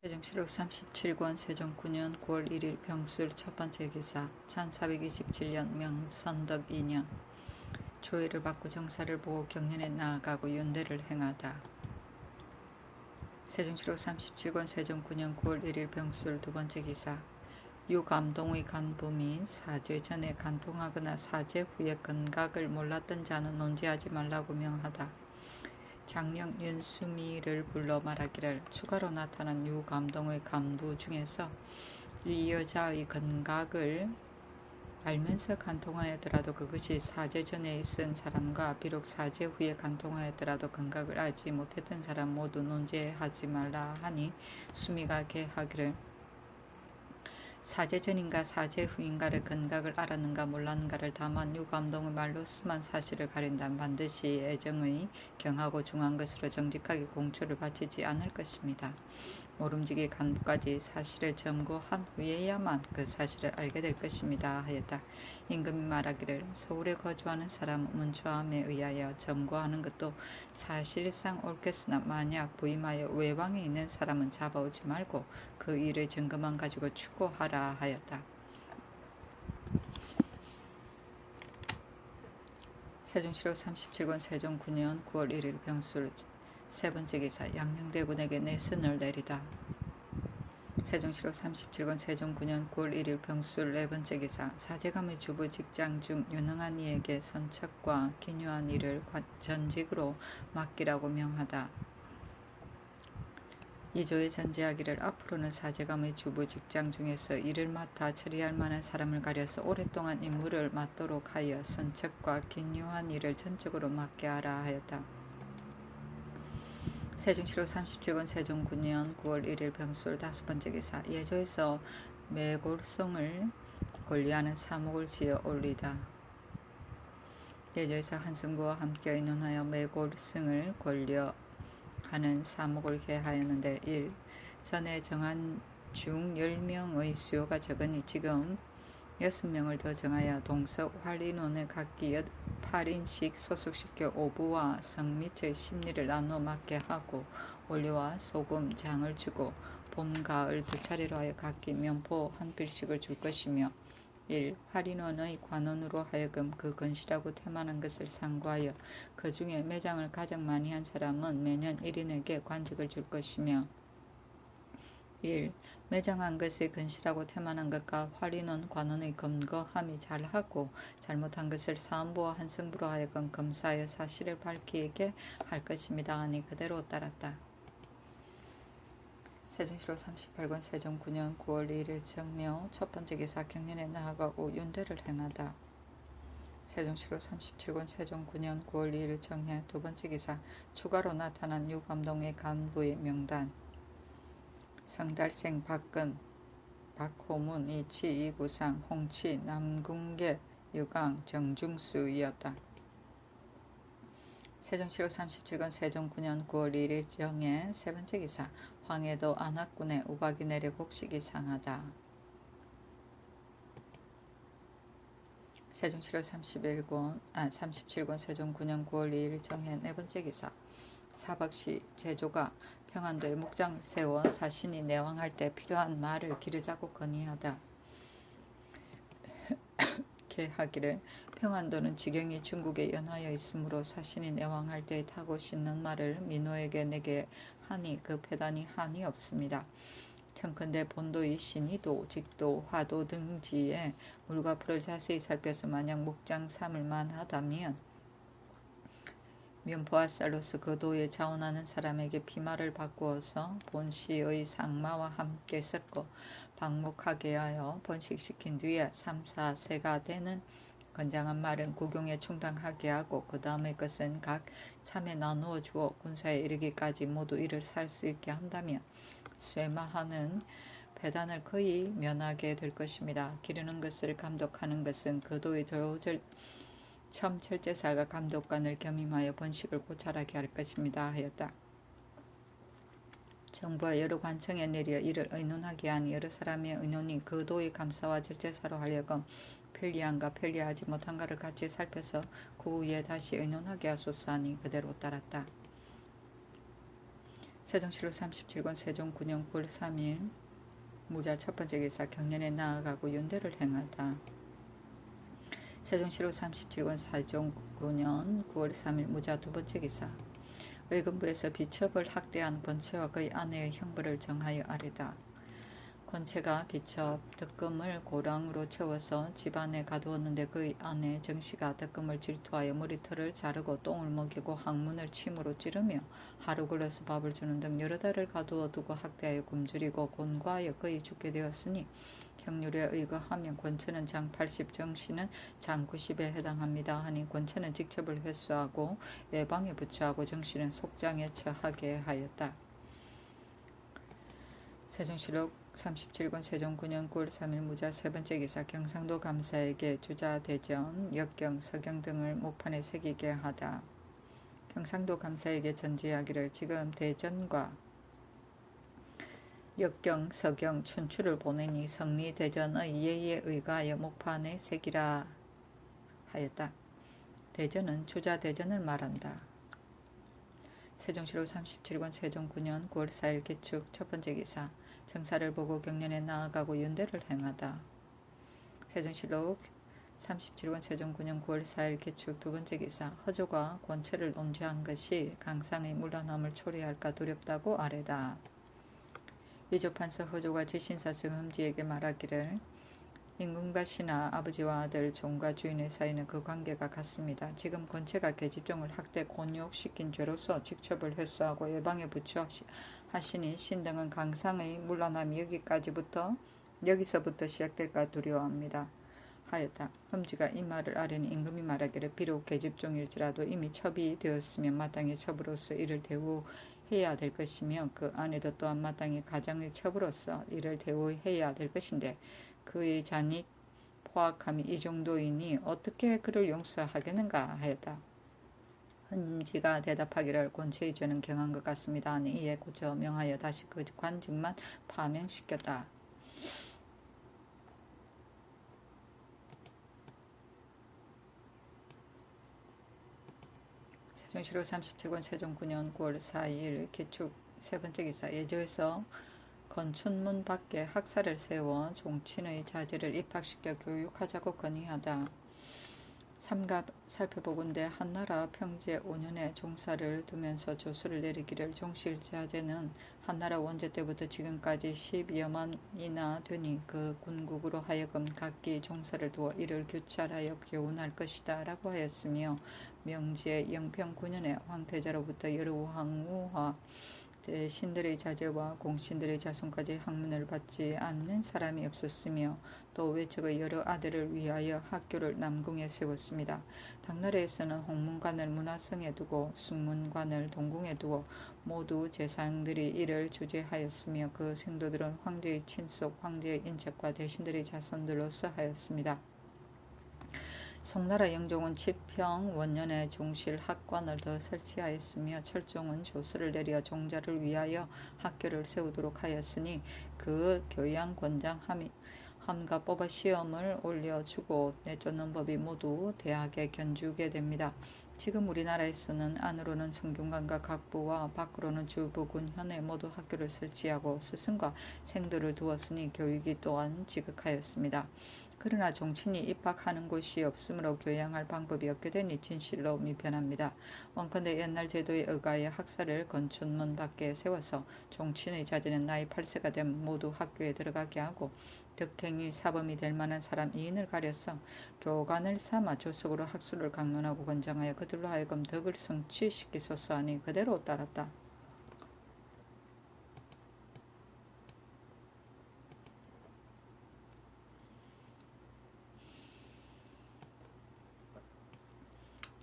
세종시록 37권 세종 9년 9월 1일 병술 첫번째 기사 1427년 명선덕 2년 조회를 받고 정사를 보고 경연에 나아가고 윤대를 행하다. 세종시록 37권 세종 9년 9월 1일 병술 두번째 기사 유감동의 간부 및 사죄 전에 간통하거나 사죄 후에 건각을 몰랐던 자는 논지하지 말라고 명하다. 장령 윤수미를 불러 말하기를 추가로 나타난 유감동의 간부 중에서 이 여자의 건각을 알면서 간통하였더라도 그것이 사죄 전에 있은 사람과 비록 사죄 후에 간통하였더라도 건각을 알지 못했던 사람 모두 논제하지 말라 하니 수미가 개하기를 사죄 전인가 사죄 후인가를 건각을 알았는가 몰랐는가를 다만 유감동의 말로 스만 사실을 가린다면 반드시 애정의 경하고 중한 것으로 정직하게 공초를 바치지 않을 것입니다. 모름지기 간부까지 사실을 점고한 후에야만 그 사실을 알게 될 것입니다 하였다. 임금이 말하기를 서울에 거주하는 사람은 문초함에 의하여 점고하는 것도 사실상 옳겠으나 만약 부임하여 외방에 있는 사람은 잡아오지 말고 그 일의 증거만 가지고 추구하라 하였다. 세종시록 37권 세종 9년 9월 1일 병술 세번째 기사 양녕대군에게 내선을 내리다. 세종시록 37권 세종 9년 9월 1일 병술 네번째 기사 사제감의 주부 직장 중 유능한 이에게 선척과 기묘한 일을 전직으로 맡기라고 명하다. 이조에 전제하기를 앞으로는 사제감의 주부 직장 중에서 일을 맡아 처리할 만한 사람을 가려서 오랫동안 임무를 맡도록 하여 선척과 기묘한 일을 전적으로 맡게 하라 하였다. 세종시록 37권 세종 9년 9월 1일 병술 다섯번째 기사 예조에서 매골성을 권리하는 사목을 지어 올리다. 예조에서 한승부와 함께 의논하여 매골성을 권려하는 사목을 개하였는데 1. 전에 정한 중 10명의 수요가 적으니 지금 6명을 더 정하여 동서 활인원에 각기 8인씩 소속시켜 오부와 성미처의 심리를 나누어 맡게 하고 원료와 소금, 장을 주고 봄, 가을 두 차례로 하여 각기 면포 한 필씩을 줄 것이며 1. 활인원의 관원으로 하여금 그 건실하고 태만한 것을 상고하여 그 중에 매장을 가장 많이 한 사람은 매년 1인에게 관직을 줄 것이며 1. 매장한 것의 건실하고 태만한 것과 활인원 관원의 검거함이 잘하고 잘못한 것을 사헌부와 한승부로 하여금 검사하여 사실을 밝히게 할 것입니다 하니 그대로 따랐다. 세종시록 38권 세종 9년 9월 1일 정묘 첫번째 기사 경연에 나아가고 윤대를 행하다. 세종시록 37권 세종 9년 9월 2일 정해 두번째 기사 추가로 나타난 유감동의 간부의 명단 성달생 박근, 박호문, 이치, 이구상, 홍치, 남궁계, 유강, 정중수이었다. 세종시록 37권 세종 9년 9월 1일 정해 세번째 기사 황해도 안악군에 우박이 내려 곡식이 상하다. 세종시록 37권 세종 9년 9월 2일 정해 네번째 기사 사박시 제조가 평안도에 목장을 세워 사신이 내왕할 때 필요한 말을 기르자고 건의하다. 개하기를 평안도는 지경이 중국에 연하여 있으므로 사신이 내왕할 때 타고 싣는 말을 민호에게 내게 하니 그 배단이 한이 없습니다. 청컨대 본도의 신의도, 직도, 화도 등지에 물과 풀을 자세히 살펴서 만약 목장 삼을 만하다면 면포와 쌀로서 그 도에 자원하는 사람에게 피마를 바꾸어서 본시의 상마와 함께 섞어 방목하게 하여 번식시킨 뒤에 3, 4세가 되는 건장한 말은 국용에 충당하게 하고 그 다음의 것은 각 참에 나누어 주어 군사에 이르기까지 모두 이를 살 수 있게 한다면 쇠마하는 배단을 거의 면하게 될 것입니다. 기르는 것을 감독하는 것은 그 도의 첨철제사가 감독관을 겸임하여 번식을 고찰하게 할 것입니다 하였다. 정부와 여러 관청에 내려 이를 의논하게 하니 여러 사람의 의논이 그 도의 감사와 절제사로 하여금 편리한가 편리하지 못한가를 같이 살펴서 그 후에 다시 의논하게 하소서 하니 그대로 따랐다. 세종시로 37권 세종 9년 9월 3일 무자 첫 번째 기사 경년에 나아가고 윤대를 행하다. 세종시로 37권 세종 9년 9월 3일 무자 두 번째 기사 의금부에서 비첩을 학대한 권채와 그의 아내의 형벌을 정하여 아뢰다. 권채가 비첩 덕금을 고랑으로 채워서 집안에 가두었는데 그의 아내 정씨가 덕금을 질투하여 머리털을 자르고 똥을 먹이고 항문을 침으로 찌르며 하루 걸러서 밥을 주는 등 여러 달을 가두어 두고 학대하여 굶주리고 곤고하여 거의 죽게 되었으니 형률에 의거하면 권채는 장 80, 정씨는 장 90에 해당합니다 하니 권채는 직첩을 회수하고 예방에 부처하고 정씨는 속장에 처하게 하였다. 세종시록 37권 세종 9년 9월 3일 무자 세 번째 기사 경상도 감사에게 주자 대전, 역경, 서경 등을 목판에 새기게 하다. 경상도 감사에게 전지하기를 지금 대전과 역경, 서경, 춘추를 보내니 성리 대전의 예의에 의거하여 목판에 새기라 하였다. 대전은 주자 대전을 말한다. 세종시로 37권 세종 9년 9월 4일 개축 첫 번째 기사 정사를 보고 경년에 나아가고 윤대를 행하다. 세종시록 37권 세종 9년 9월 4일 개축 두 번째 기사 허조가 권채를 논죄한 것이 강상의 물러남을 초래할까 두렵다고 아뢰다. 위조판서 허조가 지신사승 흠지에게 말하기를 임금과 신하, 아버지와 아들, 종과 주인의 사이는 그 관계가 같습니다. 지금 권채가 계집종을 학대, 곤욕시킨 죄로서 직첩을 회수하고 예방에 부처하시니 신등은 강상의 물러남이 여기서부터 시작될까 두려워합니다. 하였다. 흠지가 이 말을 아뢰니 임금이 말하기를 비록 계집종일지라도 이미 첩이 되었으면 마땅히 첩으로서 이를 대우해야 될 것이며 그 아내도 또한 마땅히 가장의 첩으로서 이를 대우해야 될 것인데 그의 잔이 포악함이 이 정도이니 어떻게 그를 용서하겠는가 하였다. 흠지가 대답하기를 권채의 죄는 경한 것 같습니다 하니 이에 고쳐 명하여 다시 그 관직만 파명시켰다. 세종시로 37권 세종 9년 9월 4일 개축 세 번째 기사 예조에서 건춘문 밖에 학사를 세워 종친의 자제를 입학시켜 교육하자고 건의하다. 삼갑 살펴보건대 한나라 평제 5년에 종사를 두면서 조수를 내리기를 종실 자제는 한나라 원제 때부터 지금까지 10여만이나 되니 그 군국으로 하여금 각기 종사를 두어 이를 규찰하여 교훈할 것이다 라고 하였으며 명제 영평 9년에 황태자로부터 여러 황후와 대신들의 자제와 공신들의 자손까지 학문을 받지 않는 사람이 없었으며 또 외척의 여러 아들을 위하여 학교를 남궁에 세웠습니다. 당나라에서는 홍문관을 문화성에 두고 숭문관을 동궁에 두고 모두 재상들이 이를 주재하였으며 그 생도들은 황제의 친속, 황제의 인척과 대신들의 자손들로서 하였습니다. 송나라 영종은 치평 원년에 종실 학관을 더 설치하였으며 철종은 조서를 내려 종자를 위하여 학교를 세우도록 하였으니 그 교양권장 함과 뽑아 시험을 올려주고 내쫓는 법이 모두 대학에 견주게 됩니다. 지금 우리나라에서는 안으로는 성균관과 각부와 밖으로는 주부군 현에 모두 학교를 설치하고 스승과 생도를 두었으니 교육이 또한 지극하였습니다. 그러나 종친이 입학하는 곳이 없으므로 교양할 방법이 없게 되니 진실로 미편합니다. 원컨대 옛날 제도에 의하여 학사를 건춘문 밖에 세워서 종친의 자제는 나이 8세가 되면 모두 학교에 들어가게 하고 덕행이 사범이 될 만한 사람 2인을 가려서 교관을 삼아 조석으로 학술을 강론하고 권장하여 그들로 하여금 덕을 성취시키소서 하니 그대로 따랐다.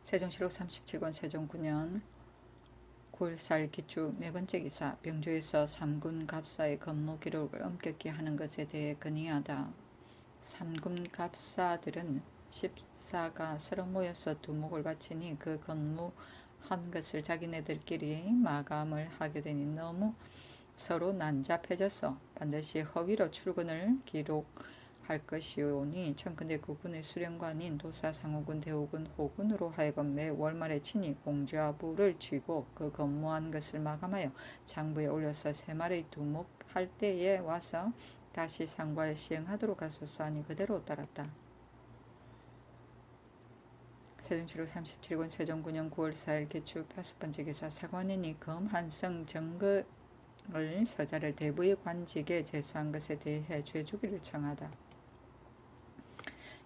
세종시록 37권 세종 9년 9월 4일 기축 네 번째 기사 병조에서 삼군 갑사의 건모 기록을 엄격히 하는 것에 대해 건의하다. 삼군 갑사들은 14가 서로 모여서 두목을 바치니 그 건무한 것을 자기네들끼리 마감을 하게 되니 너무 서로 난잡해져서 반드시 허위로 출근을 기록 할 것이오니 청근대 국군의 수령관인 도사상호군 대호군 호군으로 하여금 매 월말에 친히 공좌부를 쥐고 그 건모한 것을 마감하여 장부에 올려서 새말의 두목할 때에 와서 다시 상과에 시행하도록 하소서 하니 그대로 따랐다. 세종실록 37권 세종 9년 9월 4일 개축 5번째 기사 사관인이 검 한성 정거을 서자를 대부의 관직에 제수한 것에 대해 죄주기를 청하다.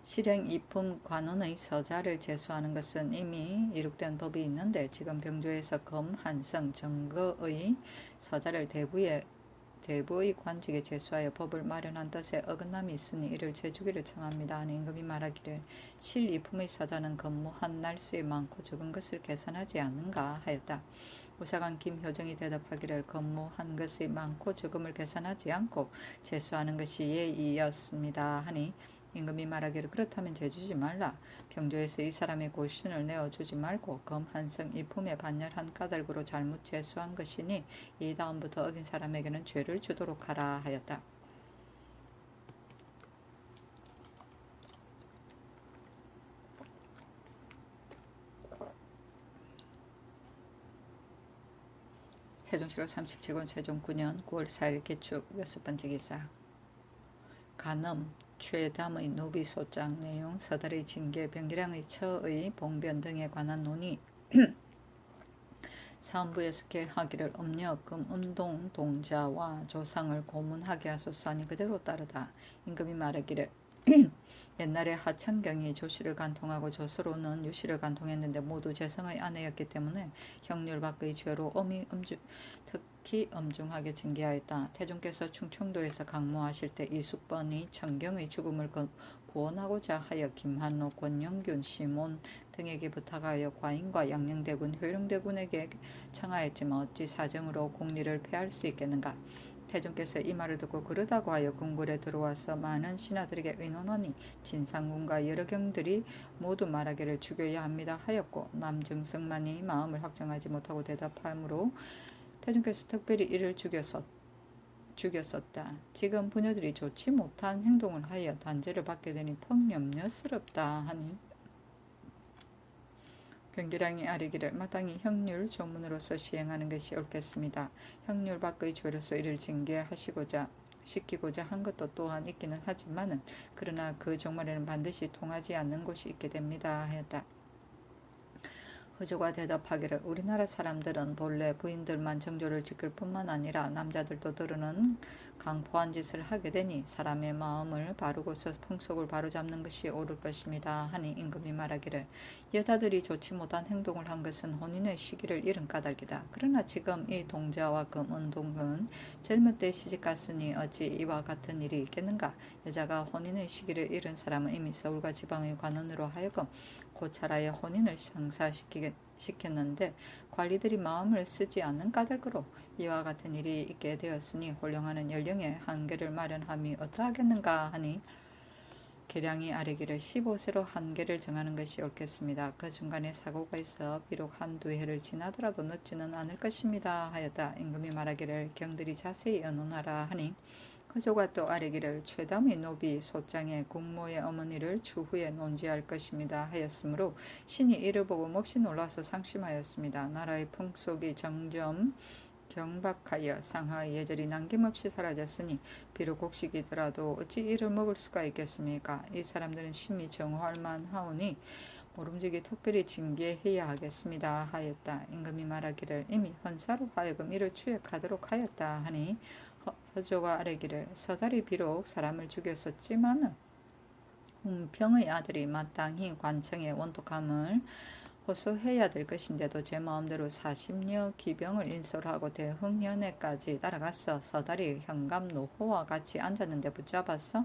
실행 이품 관원의 서자를 제수하는 것은 이미 이룩된 법이 있는데 지금 병조에서 검 한성 정거의 서자를 대부의 관직에 제수하여 법을 마련한 뜻에 어긋남이 있으니 이를 죄주기를 청합니다. 하니 임금이 말하기를 실 이품의 서자는 건모한 날수에 많고 적은 것을 계산하지 않는가 하였다. 우사관 김효정이 대답하기를 건모한 것의 많고 적음을 계산하지 않고 제수하는 것이 예의였습니다. 하니 임금이 말하기를 그렇다면 죄주지 말라. 병조에서 이 사람의 고신을 내어주지 말고 검 한성 이품에 반열한 까닭으로 잘못 제수한 것이니 이 다음부터 어긴 사람에게는 죄를 주도록 하라 하였다. 세종실록 37권 세종 9년 9월 4일 개축 6번째 기사 간음 최담의 노비소장 내용 서달의 징계 병기량의 처의 봉변 등에 관한 논의 사헌부에서 개하기를 음력금 음동 동자와 조상을 고문하게 하소서 하니 그대로 따르다. 임금이 말하기를 옛날에 하천경이 조씨를 간통하고 조서로는 유씨를 간통했는데 모두 재성의 아내였기 때문에 형률 밖의 죄로 특히 엄중하게 징계하였다. 태종께서 충청도에서 강모하실 때 이숙번이 천경의 죽음을 구원하고자 하여 김한로, 권영균, 시몬 등에게 부탁하여 과인과 양녕대군, 효령대군에게 청하였지만 어찌 사정으로 공리를 패할 수 있겠는가. 태종께서 이 말을 듣고 그러다고 하여 궁궐에 들어와서 많은 신하들에게 의논하니 진상군과 여러 경들이 모두 말하기를 죽여야 합니다 하였고 남정석만이 마음을 확정하지 못하고 대답하므로 태종께서 특별히 이를 죽였었다. 지금 부녀들이 좋지 못한 행동을 하여 단죄를 받게 되니 퍽염려스럽다 하니 병기량이 아뢰기를 마땅히 형률 조문으로서 시행하는 것이 옳겠습니다. 형률 밖의 죄로서 이를 시키고자 한 것도 또한 있기는 하지만은 그러나 그 종말에는 반드시 통하지 않는 곳이 있게 됩니다 하였다. 허조가 대답하기를 우리나라 사람들은 본래 부인들만 정조를 지킬 뿐만 아니라 남자들도 들으는 강포한 짓을 하게 되니 사람의 마음을 바르고서 풍속을 바로잡는 것이 옳을 것입니다 하니 임금이 말하기를 여자들이 좋지 못한 행동을 한 것은 혼인의 시기를 잃은 까닭이다. 그러나 지금 이 동자와 금은동은 젊은 때 시집갔으니 어찌 이와 같은 일이 있겠는가. 여자가 혼인의 시기를 잃은 사람은 이미 서울과 지방의 관원으로 하여금 고찰하여 혼인을 성사시켰는데 관리들이 마음을 쓰지 않는 까닭으로 이와 같은 일이 있게 되었으니 혼령하는 연령의 한계를 마련함이 어떠하겠는가 하니 계량이 아뢰기를 15세로 한계를 정하는 것이 옳겠습니다. 그 중간에 사고가 있어 비록 한두 해를 지나더라도 늦지는 않을 것입니다 하였다. 임금이 말하기를 경들이 자세히 의논하라 하니 허조가 또 아뢰기를 최담의 노비 소장의 국모의 어머니를 추후에 논지할 것입니다 하였으므로 신이 이를 보고 몹시 놀라서 상심하였습니다. 나라의 풍속이 점점 경박하여 상하의 예절이 남김없이 사라졌으니 비록 곡식이더라도 어찌 이를 먹을 수가 있겠습니까. 이 사람들은 심히 정화할 만하오니 모름지기 특별히 징계해야 하겠습니다 하였다. 임금이 말하기를 이미 헌사로 하여금 이를 추역하도록 하였다 하니 허조가 아뢰기를 서달이 비록 사람을 죽였었지만은 훈평의 아들이 마땅히 관청의 원독함을 호소해야 될 것인데도 제 마음대로 40여 기병을 인솔하고 대흥련에까지 따라가서 서달이 현감 노호와 같이 앉았는데 붙잡아서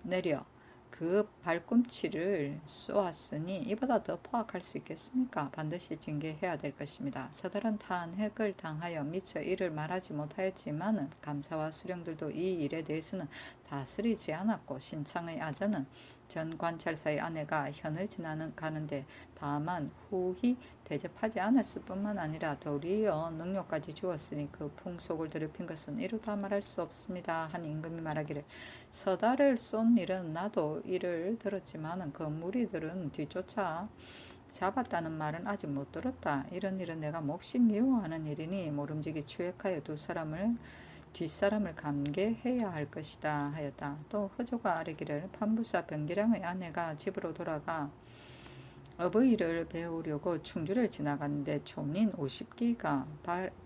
내려 그 발꿈치를 쏘았으니 이보다 더 포악할 수 있겠습니까? 반드시 징계해야 될 것입니다. 서달은 탄핵을 당하여 미처 이를 말하지 못하였지만은 감사와 수령들도 이 일에 대해서는 다스리지 않았고 신창의 아전은 전 관찰사의 아내가 현을 지나가는데 다만 후히 대접하지 않았을 뿐만 아니라 도리어 능욕까지 주었으니 그 풍속을 더럽힌 것은 이루 다 말할 수 없습니다. 하니 임금이 말하기를 서다를 쏜 일은 나도 이를 들었지만은 그 무리들은 뒤쫓아 잡았다는 말은 아직 못 들었다. 이런 일은 내가 몹시 미워하는 일이니 모름지기 추획하여 뒷사람을 감계해야 할 것이다 하였다. 또 허조가 아뢰기를 판부사 변기량의 아내가 집으로 돌아가 어버이를 배우려고 충주를 지나갔는데 종인 50기가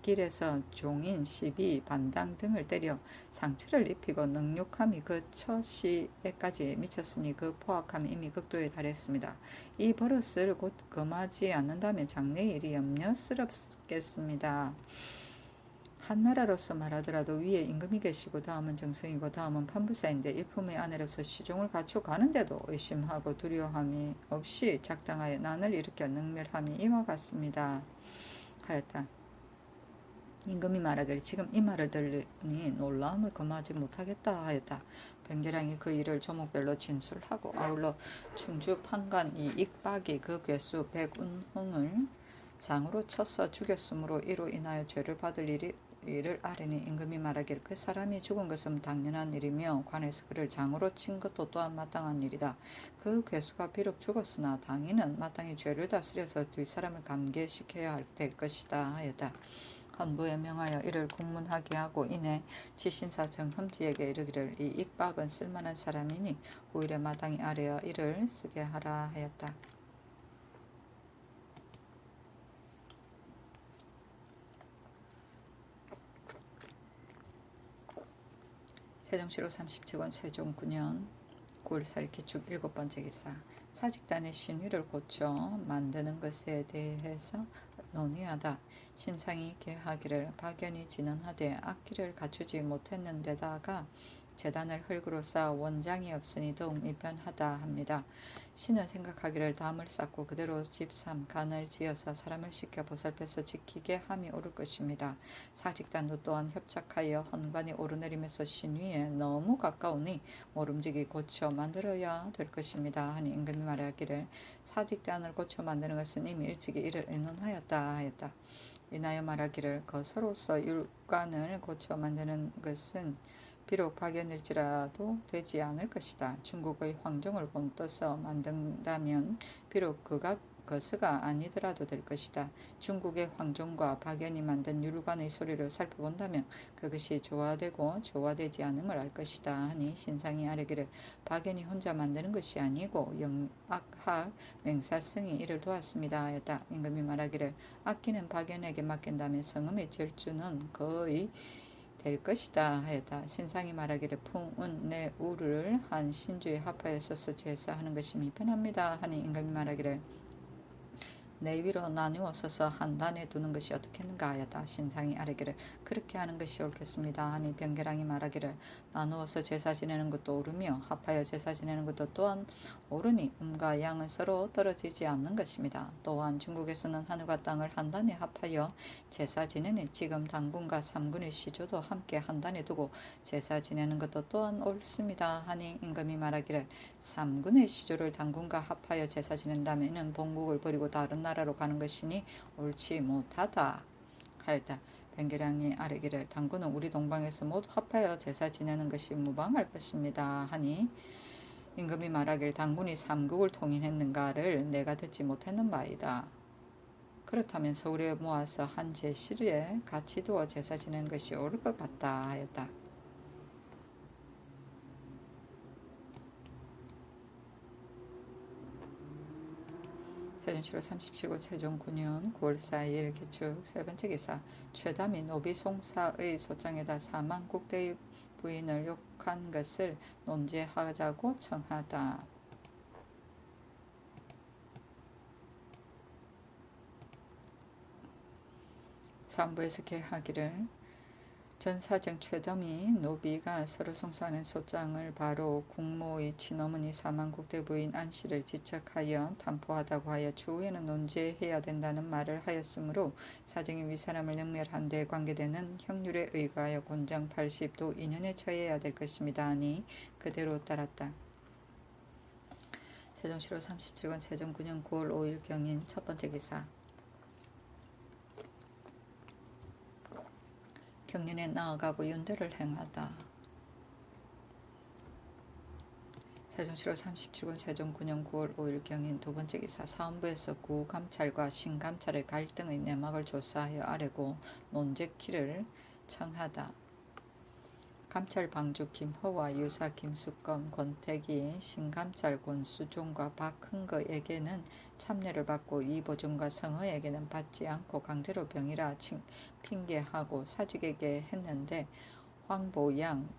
길에서 종인 12 반당 등을 때려 상처를 입히고 능욕함이 그 처시에까지 미쳤으니 그 포악함이 이미 극도에 달했습니다. 이 버릇을 곧 금하지 않는다면 장래의 일이 염려스럽겠습니다. 한나라로서 말하더라도 위에 임금이 계시고 다음은 정승이고 다음은 판부사인데 일품의 아내로서 시종을 갖추어 가는데도 의심하고 두려움이 없이 작당하여 난을 일으켜 능멸함이 이와 같습니다. 하였다. 임금이 말하기를 지금 이 말을 들으니 놀라움을 금하지 못하겠다 하였다. 변계량이 그 일을 조목별로 진술하고 아울러 충주 판관 이 익박이 그 괴수 백운홍을 장으로 쳐서 죽였으므로 이로 인하여 죄를 받을 일을 아뢰니 임금이 말하기를 그 사람이 죽은 것은 당연한 일이며 관에서 그를 장으로 친 것도 또한 마땅한 일이다. 그 괴수가 비록 죽었으나 당인은 마땅히 죄를 다스려서 뒷사람을 감계시켜야 될 것이다 하였다. 헌부에 명하여 이를 국문하게 하고 이내 지신사 정흠지에게 이르기를 이 익박은 쓸만한 사람이니 후일에 마땅히 아뢰어 이를 쓰게 하라 하였다. 세종시로 37권 세종 9년 9월살 기축 7번째 기사 사직단의 신위를 고쳐 만드는 것에 대해서 논의하다. 신상이 계하기를 박연이 진언하되 악기를 갖추지 못했는데다가 재단을 흙으로 쌓아 원장이 없으니 더욱 미편하다 합니다. 신은 생각하기를 담을 쌓고 그대로 집삼 간을 지어서 사람을 시켜 보살펴서 지키게 함이 옳을 것입니다. 사직단도 또한 협착하여 헌관이 오르내리면서 신위에 너무 가까우니 모름지기 고쳐 만들어야 될 것입니다. 하니 임금이 말하기를 사직단을 고쳐 만드는 것은 이미 일찍이 이를 의논하였다 하였다. 이나여 말하기를 거서로서 율관을 고쳐 만드는 것은 비록 박연일지라도 되지 않을 것이다. 중국의 황종을 본떠서 만든다면 비록 그가 거스가 아니더라도 될 것이다. 중국의 황종과 박연이 만든 율관의 소리를 살펴본다면 그것이 조화되고 조화되지 않음을 알 것이다. 하니 신상이 아뢰기를 박연이 혼자 만드는 것이 아니고 영악학 맹사성이 이를 도왔습니다 하였다. 임금이 말하기를 악기는 박연에게 맡긴다면 성음의 절주는 거의 될 것이다 하였다. 신상이 말하기를 풍은 내 우를 한 신주에 합하여 써서 제사하는 것이 미편합니다. 하니 임금이 말하기를 내 위로 나누어 서서 한 단에 두는 것이 어떻겠는가 하였다. 신상이 아뢰기를 그렇게 하는 것이 옳겠습니다. 하니 변계량이 말하기를 나누어서 제사 지내는 것도 옳으며 합하여 제사 지내는 것도 또한 옳으니 음과 양은 서로 떨어지지 않는 것입니다. 또한 중국에서는 하늘과 땅을 한 단에 합하여 제사 지내니 지금 당군과 삼군의 시조도 함께 한 단에 두고 제사 지내는 것도 또한 옳습니다. 하니 임금이 말하기를 삼군의 시조를 당군과 합하여 제사 지낸다면 이는 본국을 버리고 다른 나라로 가는 것이니 옳지 못하다 하였다. 변계량이 아뢰기를 당군은 우리 동방에서 모두 합하여 제사 지내는 것이 무방할 것입니다. 하니 임금이 말하길 당군이 삼국을 통일했는가를 내가 듣지 못했는 바이다. 그렇다면 서울에 모아서 한 제실에 같이 두어 제사 지내는 것이 옳을 것 같다 하였다. 세종시로 37고 세종 9년 9월 4일 기축 세번째 기사 최담이 노비송사의 소장에다 사만국대의 부인을 욕한 것을 논제하자고 청하다. 사부에서 계하기를 전사정 최덤이 노비가 서로 송사하는 소장을 바로 국모의 친어머니 사만국대 부인 안씨를 지척하여 담보하다고 하여 추후에는 논제해야 된다는 말을 하였으므로 사정이 위사람을 능멸한 데 관계되는 형률에 의거하여 곤장 80도 2년에 처해야 될 것입니다. 하니 그대로 따랐다. 세종시로 37권 세종 9년 9월 5일 경인 첫 번째 기사. 경륜에 나아가고 윤대를 행하다. 세종시로 37권 세종 9년 9월 5일 경인 두 번째 기사. 사헌부에서 구감찰과 신감찰의 갈등의 내막을 조사하여 아래고 논제키를 청하다. 감찰 방주 김허와 유사 김숙검, 권태기, 신감찰 권수종과 박흥거에게는 참례를 받고 이보중과 성허에게는 받지 않고 강제로 병이라 핑계하고 사직에게 했는데 황보양,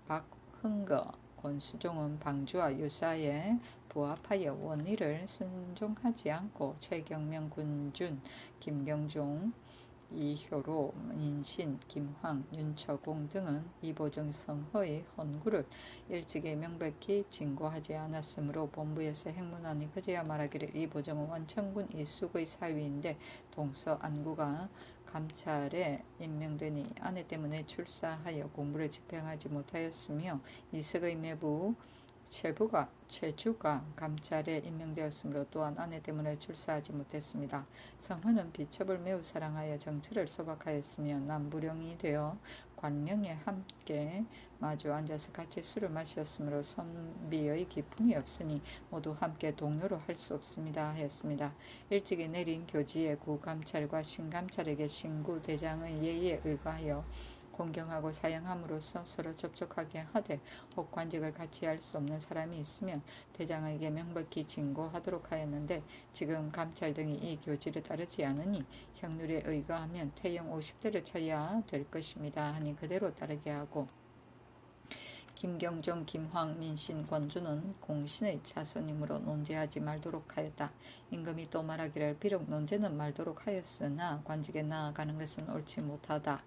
박흥거, 권수종은 방주와 유사에 부합하여 원의를 순종하지 않고 최경명, 군준, 김경종, 이효로, 민신, 김황, 윤처공 등은 이보중 성허의 헌구를 일찍이 명백히 진고하지 않았으므로 본부에서 행문안이 그제야 말하기를 이보중은 원천군 이숙의 사위인데 동서 안구가 감찰에 임명되니 아내 때문에 출사하여 공부를 집행하지 못하였으며 이숙의 매부 최주가 감찰에 임명되었으므로 또한 아내 때문에 출사하지 못했습니다. 성헌은 비첩을 매우 사랑하여 정처를 소박하였으며 남부령이 되어 관령에 함께 마주 앉아서 같이 술을 마셨으므로 선비의 기풍이 없으니 모두 함께 동료로 할 수 없습니다 하였습니다. 일찍이 내린 교지에 구감찰과 신감찰에게 신구 대장의 예의에 의거하여 공경하고 사양함으로써 서로 접촉하게 하되 혹 관직을 같이 할 수 없는 사람이 있으면 대장에게 명백히 진고하도록 하였는데 지금 감찰 등이 이 교지를 따르지 않으니 형률에 의거하면 태형 50대를 쳐야 될 것입니다 하니 그대로 따르게 하고 김경종, 김황, 민신, 권주는 공신의 자손이므로 논제하지 말도록 하였다. 임금이 또 말하기를 비록 논제는 말도록 하였으나 관직에 나아가는 것은 옳지 못하다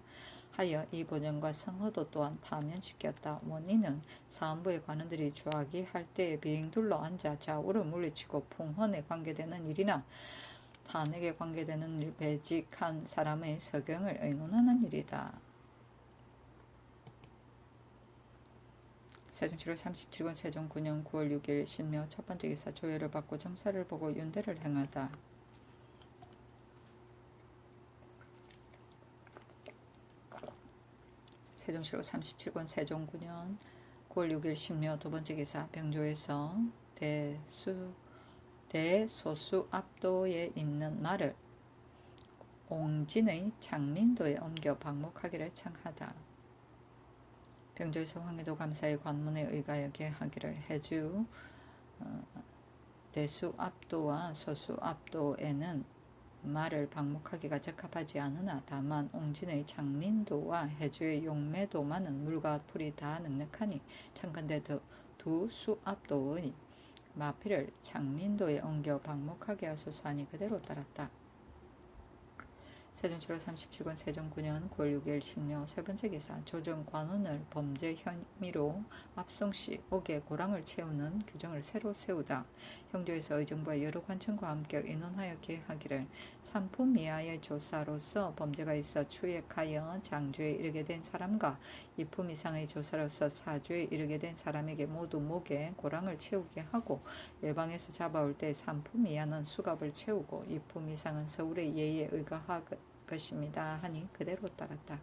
하여 이보정과 성허도 또한 파면시켰다. 원인은 사헌부의 관원들이 주하기 할 때에 비행둘러 앉아 좌우를 물리치고 풍헌에 관계되는 일이나 탄핵에 관계되는 일 배직한 사람의 서경을 의논하는 일이다. 세종시로 37권 세종 9년 9월 6일 신묘 첫 번째 기사. 조회를 받고 정사를 보고 윤대를 행하다. 세종시로 37권 세종 9년 9월 6일 신묘 두 번째 기사. 병조에서 대소수 압도에 있는 말을 옹진의 장민도에 옮겨 방목하기를 청하다. 병조에서 황해도 감사의 관문에 의하여 계하기를 해주 대수 압도와 소수 압도에는 말을 방목하기가 적합하지 않으나 다만 옹진의 장민도와 해주의 용매도만은 물과 풀이 다 넉넉하니 청컨대 두 수압도의 마필을 장민도에 옮겨 방목하게 하소서 하니 그대로 따랐다. 세종시로 37권 세종 9년 9월 6일 신묘 세 번째 기사. 조정 관원을 범죄 혐의로 압송시 옥에 고랑을 채우는 규정을 새로 세우다. 형조에서 의정부와 여러 관청과 함께 의논하여 계하기를 삼품 이하의 조사로서 범죄가 있어 추액하여 장주에 이르게 된 사람과 이품 이상의 조사로서 사주에 이르게 된 사람에게 모두 목에 고랑을 채우게 하고 외방에서 잡아올 때 삼품 이하는 수갑을 채우고 이품 이상은 서울의 예의에 의거하고 것입니다 하니 그대로 따랐다.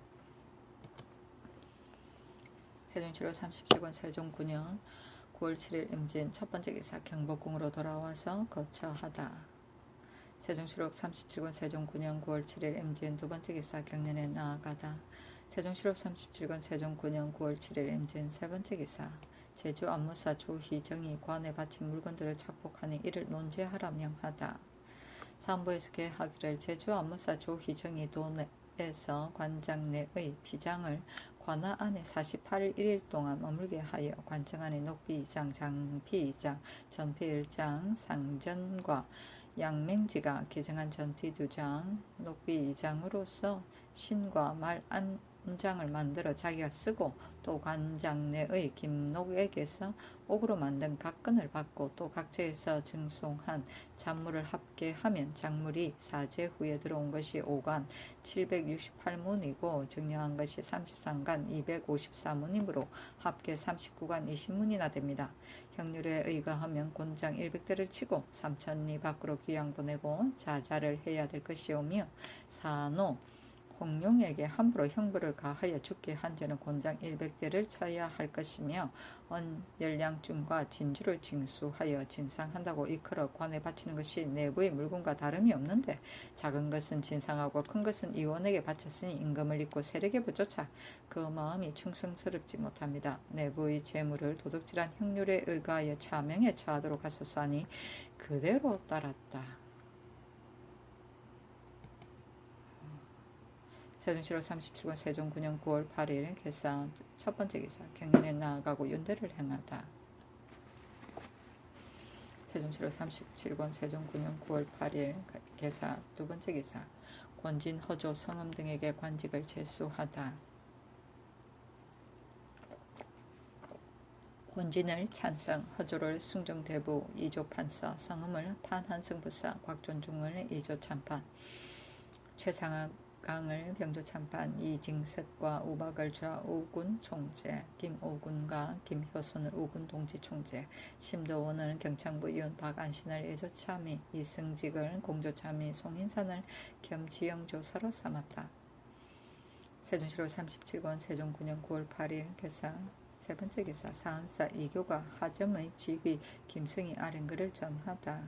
세종시로 37권 세종 9년 9월 7일 임진 첫 번째 기사. 경복궁으로 돌아와서 거처하다. 세종시로 37권 세종 9년 9월 7일 임진 두 번째 기사. 경련에 나아가다. 세종시로 37권 세종 9년 9월 7일 임진 세 번째 기사. 제주 안무사 조희정이 관에 바친 물건들을 착복하니 이를 논제하라 명하다. 사헌부에서 계하기를 제주 안무사 조희정이 도내에서 관장 내의 비장을 관하 안에 48일 1일 동안 머물게 하여 관청 안에 녹비 2장, 장피 2장, 전피 1장, 상전과 양맹지가 개정한 전피 2장, 녹비 2장으로서 신과 말 관장을 만들어 자기가 쓰고 또 관장내의 김록에게서 옥으로 만든 각건을 받고 또 각처에서 증송한 잔물을 합계하면 작물이 사제 후에 들어온 것이 5간 768문이고 증량한 것이 33간 254문이므로 합계 39간 20문이나 됩니다. 형률에 의거하면 곤장 100대를 치고 3천리 밖으로 귀양 보내고 자자를 해야 될 것이오며 사노 공룡에게 함부로 형벌을 가하여 죽게 한 죄는 곤장 100대를 쳐야 할 것이며 언열량쯤과 진주를 징수하여 진상한다고 이끌어 관에 바치는 것이 내부의 물건과 다름이 없는데 작은 것은 진상하고 큰 것은 이원에게 바쳤으니 임금을 잊고 세력에 붙조차 그 마음이 충성스럽지 못합니다. 내부의 재물을 도둑질한 형률에 의거하여 차명에 처하도록 하소서하니 그대로 따랐다. 세종시로 37권 세종 9년 9월 8일 개사 첫 번째 기사 경연에 나아가고 윤대를 행하다. 세종시로 37권 세종 9년 9월 8일 개사 두 번째 기사 권진, 허조, 성âm 등에게 관직을 제수하다. 권진을 찬성, 허조를 숭정대부, 이조판서, 성음을 판한승부사, 곽존중을 이조참판, 최상강을 병조참판, 이징석과 우박을 좌우군 총재, 김오군과 김효순을 우군 동지총재, 심도원을 경창부 위원, 박안신을 예조참의, 이승직을 공조참의, 송인산을 겸지영조사로 삼았다. 세종시로 37권 세종 9년 9월 8일 개사 세 번째 기사 사헌사 이교가 하점의 지휘 김승희 아랭글을 전하다.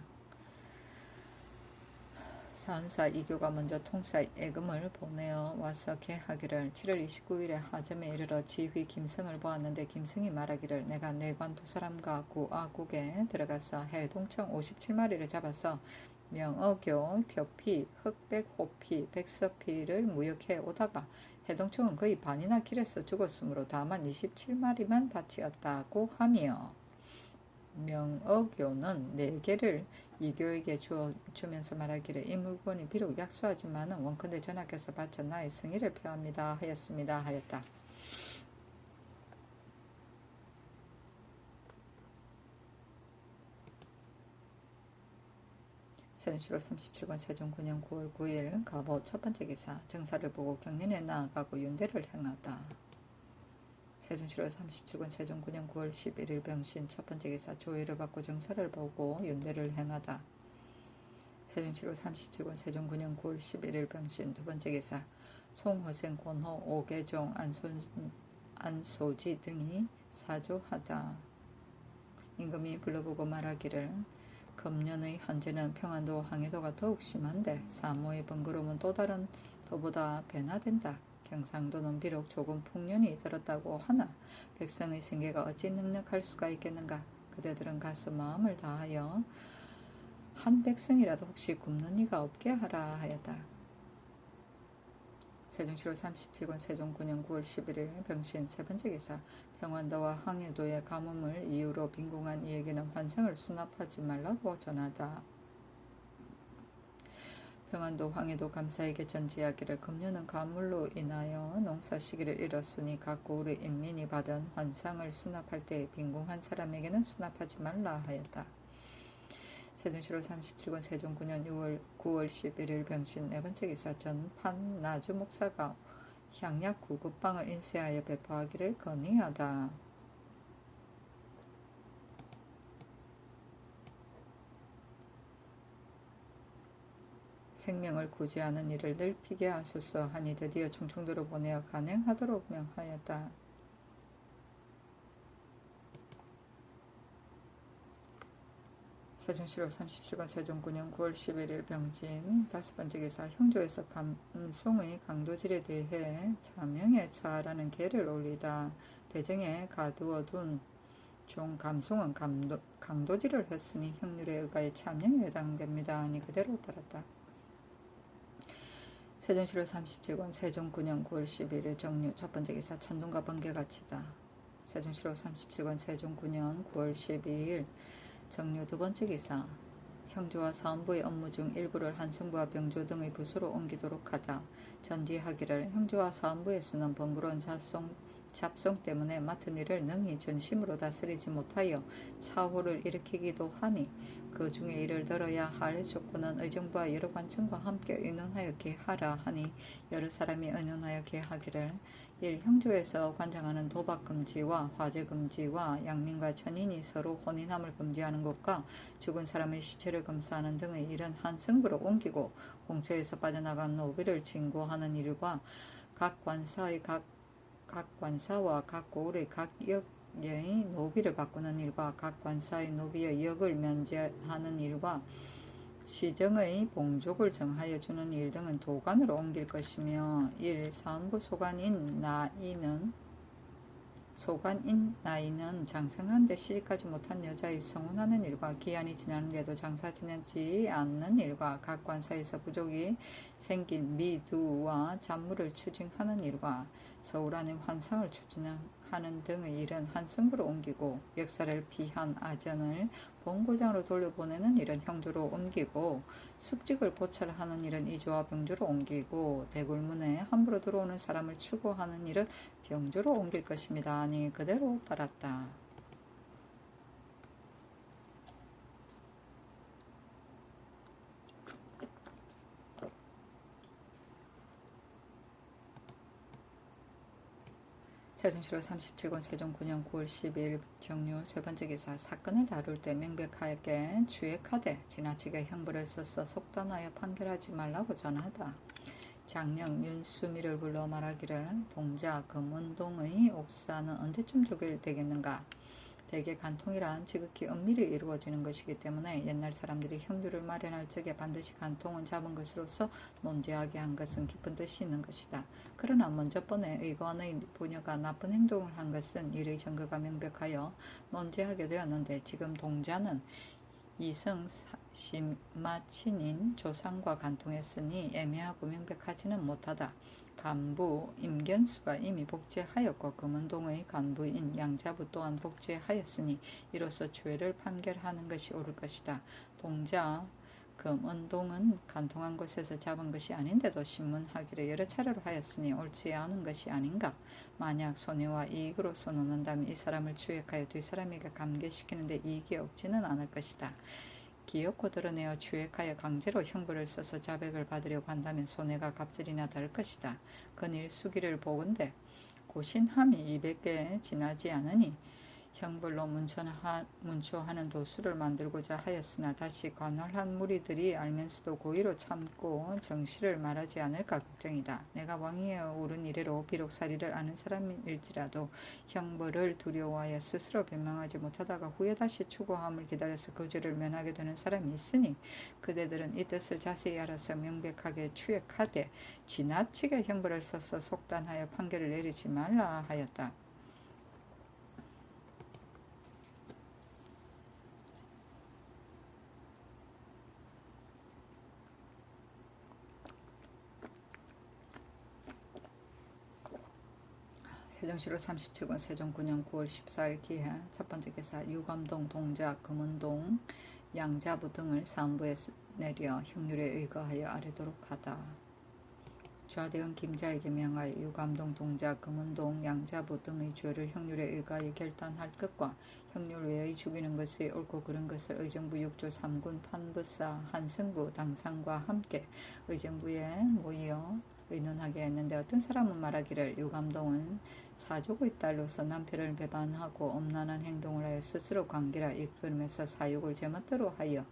사헌사 이교가 먼저 통사 애금을 보내어 와서 개하기를 7월 29일에 하점에 이르러 지휘 김승을 보았는데 김승이 말하기를 내가 내관 두 사람과 구아국에 들어가서 해동청 57마리를 잡아서 명어교, 표피, 흑백, 호피, 백서피를 무역해 오다가 해동청은 거의 반이나 길에서 죽었으므로 다만 27마리만 바치었다고 하며 명어교는 4개를 이교에게 주면서 말하기를 이 물건이 비록 약소하지만은 원컨대 전하께서 바쳐 나의 승의를 표합니다 하였습니다 하였다. 세종시로 37권 세종 9년 9월 9일 가보 첫 번째 기사 정사를 보고 경연에 나아가고 윤대를 행하다. 세종시로 37권 세종 9년 9월 11일 병신 첫 번째 기사 조의를 받고 정사를 보고 윤대를 행하다. 세종시로 37권 세종 9년 9월 11일 병신 두 번째 기사 송호생 권호 오계종 안소지 등이 사조하다. 임금이 불러보고 말하기를 금년의 현재는 평안도 항해도가 더욱 심한데 사모의 번거로움은 또 다른 도보다 배나 된다. 경상도는 비록 조금 풍년이 들었다고 하나 백성의 생계가 어찌 넉넉할 수가 있겠는가. 그대들은 가서 마음을 다하여 한 백성이라도 혹시 굶는 이가 없게 하라 하였다. 세종시로 37권 세종 9년 9월 11일 병신 세 번째 기사 평안도와 항해도의 가뭄을 이유로 빈궁한 이에게는 환생을 수납하지 말라고 전하다. 평안도 황해도 감사에게 전지하기를 금년은 가물로 인하여 농사 시기를 잃었으니 각 고을의 인민이 받은 환상을 수납할 때 빈궁한 사람에게는 수납하지 말라 하였다. 세종시로 37권 세종 9년 9월 11일 병신 네 번째 기사 전판 나주 목사가 향약 구급방을 인쇄하여 배포하기를 건의하다. 생명을 구제하는 일을 넓히게 하소서 하니 드디어 충청도로 보내어 간행하도록 명하였다. 세종시로 37권 세종 9년 9월 11일 병진 다섯 번째 기사 형조에서 감송의 강도질에 대해 자명에 처하라는 계를 올리다. 대정에 가두어둔 종 감송은 강도질을 했으니 형률에 의하여 참령에 해당됩니다 하니 그대로 따랐다. 세종시로 37권 세종 9년 9월 11일 정류 첫 번째 기사 천둥과 번개가 치다. 세종시로 37권 세종 9년 9월 12일 정류 두 번째 기사 형주와 사원부의 업무 중 일부를 한승부와 병조 등의 부서로 옮기도록 하다. 전지하기를 형주와 사원부에서는 번거로운 잡송 때문에 맡은 일을 능히 전심으로 다스리지 못하여 차후를 일으키기도 하니 그 중에 이를 들어야 할 조건은 의정부와 여러 관청과 함께 의논하여 계하라 하니 여러 사람이 의논하여 계하기를 1. 형조에서 관장하는 도박금지와 화재금지와 양민과 천인이 서로 혼인함을 금지하는 것과 죽은 사람의 시체를 검사하는 등의 일은 한승부로 옮기고 공처에서 빠져나간 노비를 징고하는 일과 각 관사와 각 고을의 각 역의 노비를 바꾸는 일과 각 관사의 노비의 역을 면제하는 일과 시정의 봉족을 정하여 주는 일 등은 도관으로 옮길 것이며 1. 사원부 소관인 나이는 장성한데 시집가지 못한 여자의 성혼하는 일과 기한이 지났는데도 장사 지내지 않는 일과 각 관사에서 부족이 생긴 미두와 잡무를 추징하는 일과 서울 안에 환상을 추진하는 등의 일은 한승부로 옮기고 역사를 피한 아전을 본고장으로 돌려보내는 일은 형주로 옮기고 숙직을 고찰하는 일은 이주와 병주로 옮기고 대굴문에 함부로 들어오는 사람을 추구하는 일은 병주로 옮길 것입니다. 아니 그대로 따랐다. 세종시로 37권 세종 9년 9월 12일 정유 세 번째 기사 사건을 다룰 때 명백하게 주액하되 지나치게 형벌을 써서 속단하여 판결하지 말라고 전하다. 장령 윤수미를 불러 말하기를 동자 금운동의 옥사는 언제쯤 조결 되겠는가. 대개 간통이란 지극히 은밀히 이루어지는 것이기 때문에 옛날 사람들이 형주를 마련할 적에 반드시 간통은 잡은 것으로서 논제하게 한 것은 깊은 뜻이 있는 것이다. 그러나 먼저 번에 의관의 부녀가 나쁜 행동을 한 것은 일의 증거가 명백하여 논제하게 되었는데 지금 동자는 이성 심마친인 조상과 간통했으니 애매하고 명백하지는 못하다. 간부 임견수가 이미 복제하였고 금은동의 간부인 양자부 또한 복제하였으니 이로써 죄를 판결하는 것이 옳을 것이다. 동자 금은동은 간통한 곳에서 잡은 것이 아닌데도 신문하기를 여러 차례로 하였으니 옳지 않은 것이 아닌가. 만약 손해와 이익으로서 놓는다면 이 사람을 추액하여 뒷사람에게 감개시키는데 이익이 없지는 않을 것이다. 기어코 드러내어 추액하여 강제로 형벌을 써서 자백을 받으려고 한다면 손해가 갑절이나 될 것이다. 근일 수기를 보건대 고신함이 200개 지나지 않으니 형벌로 문초하는 도수를 만들고자 하였으나 다시 관할한 무리들이 알면서도 고의로 참고 정실을 말하지 않을까 걱정이다. 내가 왕위에 오른 이래로 비록 사리를 아는 사람일지라도 형벌을 두려워하여 스스로 변명하지 못하다가 후에 다시 추구함을 기다려서 그 죄를 면하게 되는 사람이 있으니 그대들은 이 뜻을 자세히 알아서 명백하게 추액하되 지나치게 형벌을 써서 속단하여 판결을 내리지 말라 하였다. 세종시로 37권 세종 9년 9월 14일 기해 첫 번째 기사 유감동 동자 금은동 양자부 등을 사원부에 내려 형률에 의거하여 아래도록 하다. 좌대원 김자에게 명하여 유감동 동자 금은동 양자부 등의 죄를 형률에 의거하여 결단할 것과 형률 외의 죽이는 것이 옳고 그른 것을 의정부 6조 3군 판부사 한승부 당상과 함께 의정부에 모여 의논하게 했는데 어떤 사람은 말하기를 유감동은 사족의 딸로서 남편을 배반하고 엄란한 행동을 하여 스스로 관계라 이끌면서 사육을 제멋대로 하여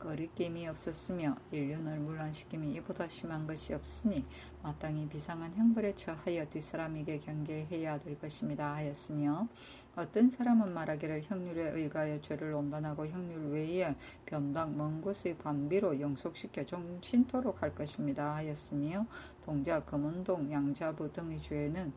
거리낌이 없었으며 인륜을 문란시킴이 이보다 심한 것이 없으니 마땅히 비상한 형벌에 처하여 뒷사람에게 경계해야 될 것입니다 하였으며 어떤 사람은 말하기를 형률에 의거하여 죄를 온단하고 형률 외에 변당 먼 곳의 관비로 영속시켜 종신토록 할 것입니다 하였으며 동자 금은동 양자부 등의 죄는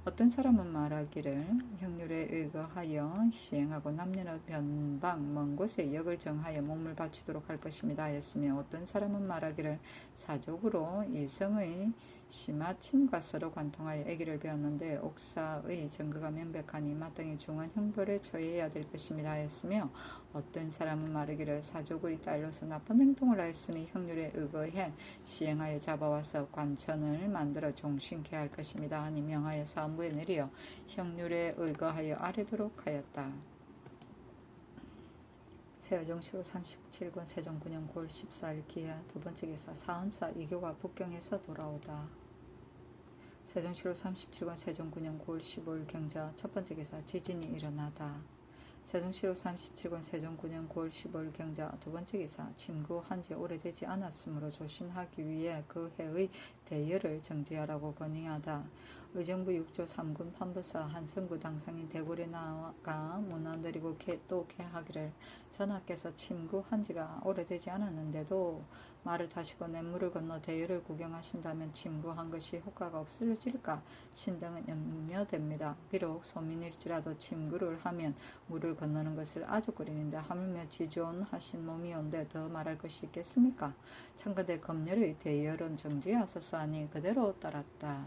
어떤 사람은 말하기를 형률에 의거하여 시행하고 남녀의 변방 먼 곳에 역을 정하여 몸을 바치도록 할 것입니다 하였으며 어떤 사람은 말하기를 사족으로 이성의 시마친과 서로 관통하여 아기를 배웠는데 옥사의 증거가 명백하니 마땅히 중한 형벌에 처해야 될 것입니다 하였으며 어떤 사람은 말하기를 사족을 딸로서 나쁜 행동을 하였으니 형률에 의거해 시행하여 잡아와서 관천을 만들어 종신케 할 것입니다 하니 명하여 사무에 내리어 형률에 의거하여 아래도록 하였다. 세어정시로 37권 세종 9년 9월 14일 기해 두 번째 기사 사헌사 이교가 북경에서 돌아오다. 세종시로 37권 세종 9년 9월 15일 경자 첫 번째 기사 지진이 일어나다. 세종시로 37권 세종 9년 9월 15일 경자 두 번째 기사 침구한 지 오래되지 않았으므로 조신하기 위해 그 해의 대열을 정지하라고 건의하다. 의정부 6조 3군 판부사 한성구 당상인 대궐에 나아가 문안드리고 또 개하기를 전하께서 침구한 지가 오래되지 않았는데도 말을 타시고 냇물을 건너 대열을 구경하신다면 침구한 것이 효과가 없어질까 신등은 염려됩니다. 비록 소민일지라도 침구를 하면 물을 건너는 것을 아주 끓이는데 하물며 지존하신 몸이온데 더 말할 것이 있겠습니까? 청거대 검열의 대열은 정지하소서 하니 그대로 따랐다.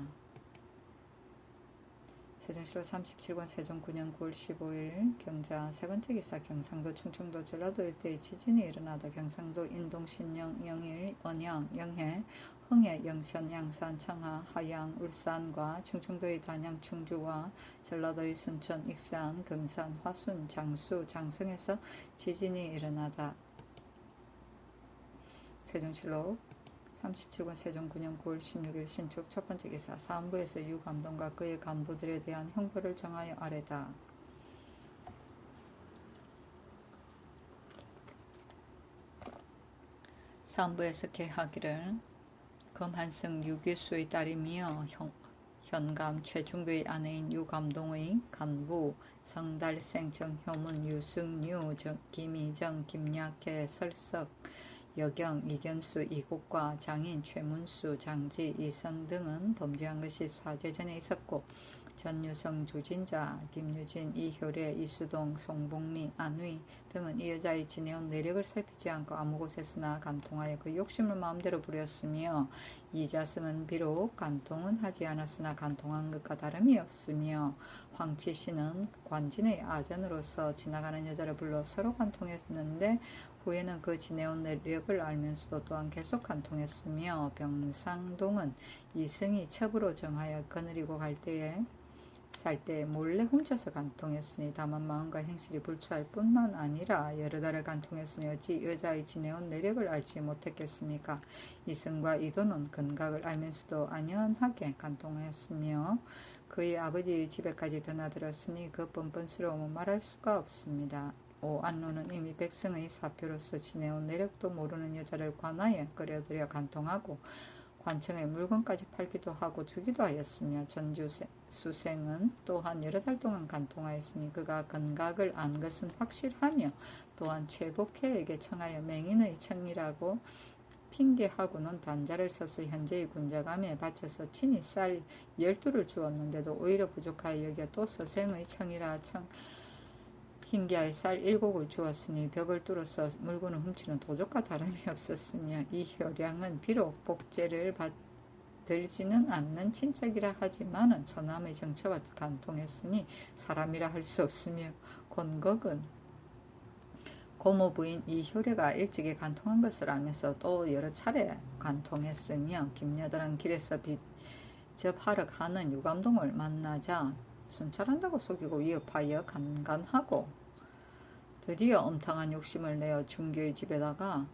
세종시로 37권 세종 9년 9월 15일 경자 세 번째 기사 경상도 충청도 전라도 일대의 지진이 일어나다 경상도 인동 신영 영일 언양 영해 흥해 영천 양산 청하 하양 울산과 충청도의 단양 충주와 전라도의 순천 익산 금산 화순 장수 장성에서 지진이 일어나다. 세종실록 37권 세종 9년 9월 16일 신축 첫 번째 기사 사헌부에서 유 감독과 그의 간부들에 대한 형벌을 정하여 아래다. 사헌부에서 개하기를 검한승 유기수의 딸이며 현감 최중규의 아내인 유감동의 간부 성달생 정효문 유승유 김희정 김약혜 설석 여경, 이견수, 이국과 장인, 최문수, 장지, 이성 등은 범죄한 것이 사제전에 있었고 전유성, 주진자, 김유진, 이효래, 이수동, 송봉리, 안위 등은 이 여자의 지내온 내력을 살피지 않고 아무 곳에서나 간통하여 그 욕심을 마음대로 부렸으며 이자승은 비록 간통은 하지 않았으나 간통한 것과 다름이 없으며 황치씨는 관진의 아전으로서 지나가는 여자를 불러 서로 간통했는데 후에는 그 지내온 내력을 알면서도 또한 계속 간통했으며 병상동은 이승이 첩으로 정하여 거느리고 살 때에 몰래 훔쳐서 간통했으니 다만 마음과 행실이 불추할 뿐만 아니라 여러 달을 간통했으니 어찌 여자의 지내온 내력을 알지 못했겠습니까? 이승과 이도는 근각을 알면서도 안연하게 간통했으며 그의 아버지의 집에까지 드나들었으니 그 뻔뻔스러움은 말할 수가 없습니다. 오안로는 이미 백성의 사표로서 지내온 내력도 모르는 여자를 관하에 끌어들여 간통하고 관청에 물건까지 팔기도 하고 주기도 하였으며 전주수생은 또한 여러 달 동안 간통하였으니 그가 건각을 안 것은 확실하며 또한 최복혜에게 청하여 맹인의 청이라고 핑계하고는 단자를 써서 현재의 군자감에 바쳐서 친히 쌀 12를 주었는데도 오히려 부족하여 여겨 또 서생의 청이라 핑계하여 쌀 7곡을 주었으니 벽을 뚫어서 물건을 훔치는 도적과 다름이 없었으며 이 효량은 비록 복제를 받들지는 않는 친척이라 하지만은 처남의 정처와 간통했으니 사람이라 할 수 없으며 권곡은 고모 부인 이효래가 일찍이 간통한 것을 알면서 또 여러 차례 간통했으며 김여달은 길에서 접하러 가는 유감동을 만나자 순찰한다고 속이고 위협하여 강간하고 드디어 엄탕한 욕심을 내어 중교의 집에다가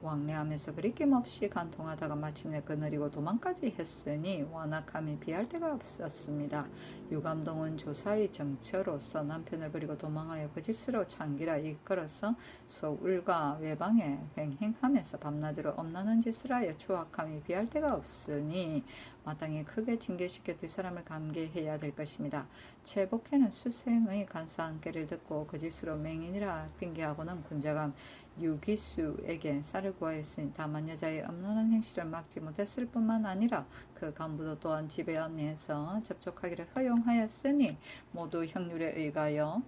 왕래하면서 그리낌없이 간통하다가 마침내 거느리고 도망까지 했으니 완악함이 비할 데가 없었습니다. 유감동은 조사의 정처로서 남편을 버리고 도망하여 거짓으로 창기라 이끌어서 서울과 외방에 횡행하면서 밤낮으로 엄난한 짓을 하여 추악함이 비할 데가 없으니 마땅히 크게 징계시켜 두 사람을 감계해야 될 것입니다. 최복혜는 수생의 간사한 꾀를 듣고 거짓으로 맹인이라 핑계하고는 군자감 유기수에게 쌀을 구하였으니 다만 여자의 엄란한 행실을 막지 못했을 뿐만 아니라 그 간부도 또한 집에 안에서 접촉하기를 허용하였으니 모두 형률에 의하여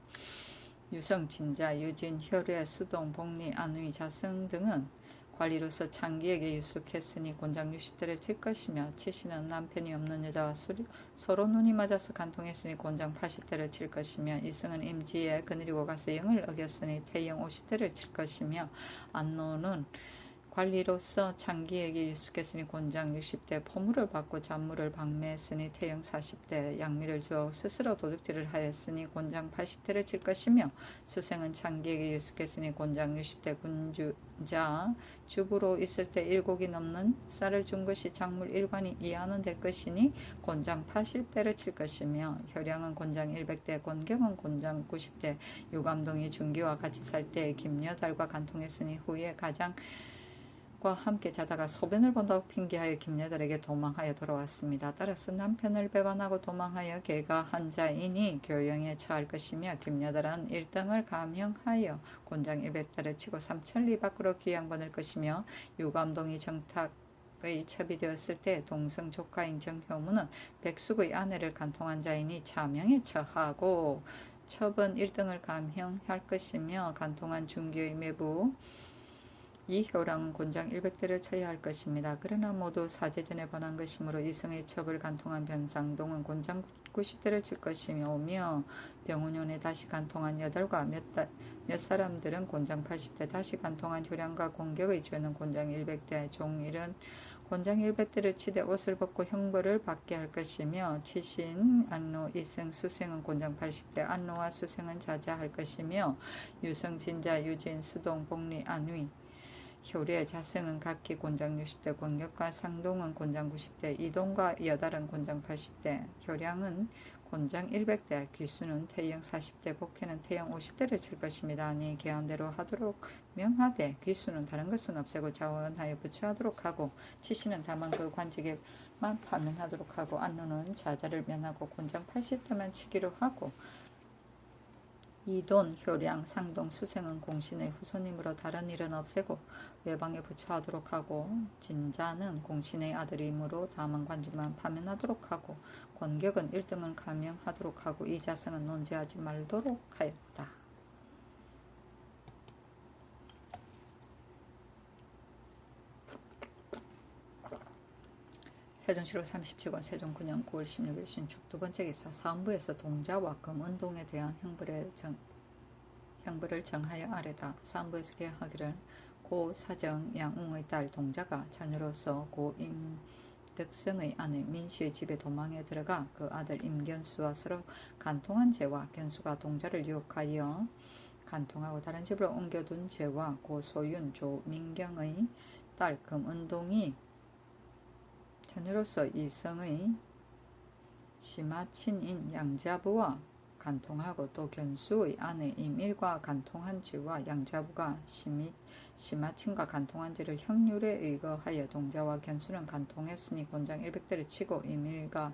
유성, 진자, 유진, 혈외, 수동, 복리, 안의, 자승 등은 관리로서 창기에게 유숙했으니 곤장 60대를 칠 것이며 치씨는 남편이 없는 여자와 서로 눈이 맞아서 간통했으니 곤장 80대를 칠 것이며 이승은 임지에 거느리고 가서 영을 어겼으니 태영 50대를 칠 것이며 안노는 관리로서 창기에게 유숙했으니 곤장 60대 포물을 받고 잡물을 방매했으니 태영 40대 양미를 주어 스스로 도둑질을 하였으니 곤장 80대를 칠 것이며 수생은 창기에게 유숙했으니 곤장 60대 군주자 주부로 있을 때 7곡이 넘는 쌀을 준 것이 작물 1관이 이하는 될 것이니 곤장 80대를 칠 것이며 효량은 곤장 100대 곤경은 곤장 90대 유감동이 준기와 같이 살 때 김여달과 간통했으니 후에 가장 과 함께 자다가 소변을 본다고 핑계하여 김여달에게 도망하여 돌아왔습니다. 따라서 남편을 배반하고 도망하여 걔가 한 자이니 교영에 처할 것이며 김여달은 1등을 감형하여 곤장 100달을 치고 3천리 밖으로 귀양보낼 것이며 유감동이 정탁의 첩이 되었을 때 동성 조카인 정효무는 백숙의 아내를 간통한 자이니 차명에 처하고 첩은 1등을 감형할 것이며 간통한 중기의 매부 이 효랑은 곤장 100대를 쳐야 할 것입니다. 그러나 모두 사제전에 번한 것이므로 이승의 첩을 간통한 변상동은 곤장 90대를 칠 것이며 병운년에 다시 간통한 여달과 몇 사람들은 곤장 80대 다시 간통한 효량과 공격의 죄는 곤장 100대 종일은 곤장 100대를 치되 옷을 벗고 형벌을 받게 할 것이며 치신 안노 이승 수생은 곤장 80대 안노와 수생은 자자할 것이며 유성 진자 유진 수동 복리 안위 효례 자승은 각기 곤장 60대 권격과 상동은 곤장 90대 이동과 여달은 곤장 80대 효량은 곤장 100대 귀수는 태영 40대 복혜는 태영 50대를 칠 것입니다. 아니 계한대로 하도록 명하되 귀수는 다른 것은 없애고 자원하여 부처하도록 하고 치시는 다만 그 관직에만 파면하도록 하고 안루는 자자를 면하고 곤장 80대만 치기로 하고 이돈, 효량, 상동, 수생은 공신의 후손이므로 다른 일은 없애고 외방에 부처하도록 하고 진자는 공신의 아들이므로 다만 관직만 파면하도록 하고 권격은 1등은 감형하도록 하고 이 자성은 논지하지 말도록 하였다. 세종시로 37권 세종 9년 9월 16일 신축 두 번째 기사 사헌부에서 동자와 금은동에 대한 형벌을 정하여 아래다. 사헌부에서 계하기를 고 사정 양웅의 딸 동자가 자녀로서 고 임덕성의 아내 민씨의 집에 도망에 들어가 그 아들 임견수와 서로 간통한 죄와 견수가 동자를 유혹하여 간통하고 다른 집으로 옮겨둔 죄와 고 소윤 조민경의 딸 금은동이 자녀로서 이성의 시마친인 양자부와 간통하고 또 견수의 아내 임일과 간통한 죄와 양자부가 시마친과 간통한 죄를 형률에 의거하여 동자와 견수는 간통했으니 곤장 100대를 치고 임일과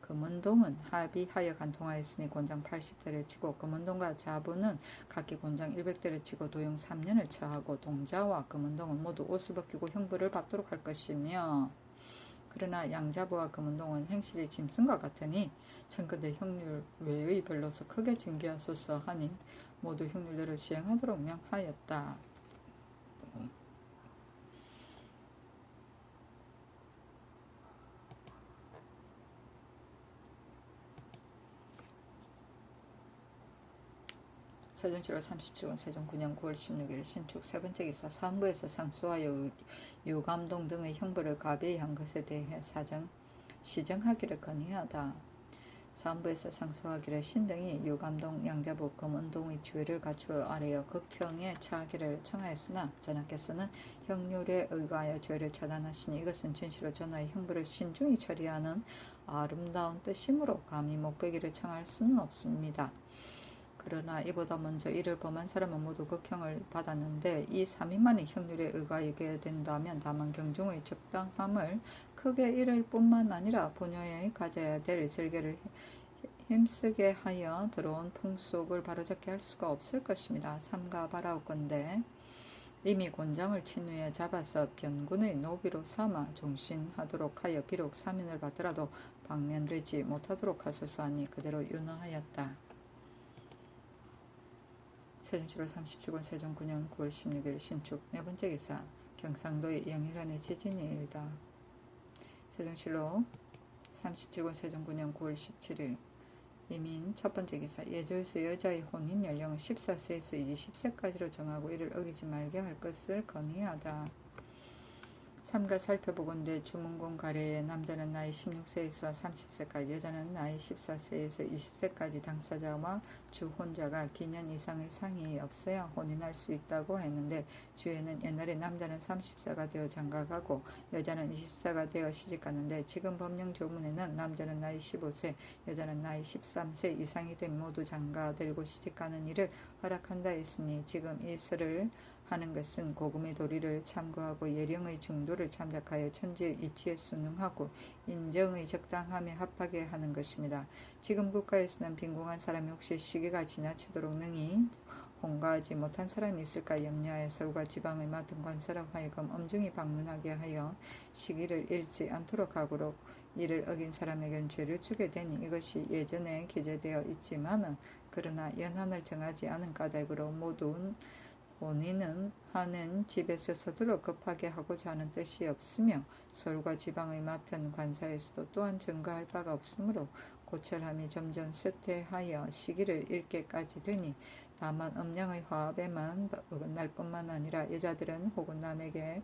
금은동은 합의하여 간통하였으니 곤장 80대를 치고 금은동과 자부는 각기 곤장 100대를 치고 도용 3년을 처하고 동자와 금은동은 모두 옷을 벗기고 형벌을 받도록 할 것이며 그러나 양자부와 금은동은 행실이 짐승과 같으니 청근대 형률 외의 벌로서 크게 징계하소서 하니 모두 형률대로 시행하도록 명하였다. 세종시로 37권 세종 9년 9월 16일 신축 세 번째 기사 사헌부에서 상수하여 유감동 등의 형벌을 가벼이 한 것에 대해 시정하기를 건의하다. 사헌부에서 상수하기를 신등이 유감동 양자부 금은동의 죄를 갖추어 아래여 극형에 처하기를 청하였으나 전하께서는 형률에 의거하여 죄를 처단하시니 이것은 진실로 전하의 형벌을 신중히 처리하는 아름다운 뜻이므로 감히 목베기를 청할 수는 없습니다. 그러나 이보다 먼저 이를 범한 사람은 모두 극형을 받았는데 이 3인만이 형률에 의거하게 된다면 다만 경중의 적당함을 크게 잃을 뿐만 아니라 부녀에 가져야 될 절개를 힘쓰게 하여 들어온 풍속을 바로잡게 할 수가 없을 것입니다. 삼가 바라옵건대 이미 곤장을 친 후에 잡아서 변군의 노비로 삼아 종신하도록 하여 비록 3인을 받더라도 방면되지 못하도록 하소서 하니 그대로 윤허하였다. 세종시로 37권 세종 9년 9월 16일 신축 네 번째 기사 경상도의 영일간의 지진이 일다. 세종실록 37권 세종9년 9월 17일 이민 첫번째 기사. 예조에서 여자의 혼인 연령을 14세에서 20세까지로 정하고 이를 어기지 말게 할 것을 건의하다. 삼가 살펴보건대 주문공 가래에 남자는 나이 16세에서 30세까지, 여자는 나이 14세에서 20세까지 당사자와 주혼자가 기년 이상의 상이 없어야 혼인할 수 있다고 했는데, 주에는 옛날에 남자는 30세가 되어 장가가고 여자는 20세가 되어 시집가는데, 지금 법령 조문에는 남자는 나이 15세, 여자는 나이 13세 이상이 된 모두 장가들고 시집가는 일을 허락한다 했으니, 지금 이 설을 하는 것은 고금의 도리를 참고하고 예령의 중도를 참작하여 천지의 이치에 순응하고 인정의 적당함에 합하게 하는 것입니다. 지금 국가에서는 빈궁한 사람이 혹시 시기가 지나치도록 능히 혼가하지 못한 사람이 있을까 염려하여 서울과 지방의 맡은 관사로 하여금 엄중히 방문하게 하여 시기를 잃지 않도록 하도록, 이를 어긴 사람에게는 죄를 주게 되니 이것이 예전에 기재되어 있지만은, 그러나 연한을 정하지 않은 까닭으로 모든 본인은 하는 집에서 서둘러 급하게 하고자 하는 뜻이 없으며, 서울과 지방의 맡은 관사에서도 또한 증거할 바가 없으므로 고철함이 점점 쇠퇴하여 시기를 잃게까지 되니, 다만 음양의 화합에만 어긋날 뿐만 아니라 여자들은 혹은 남에게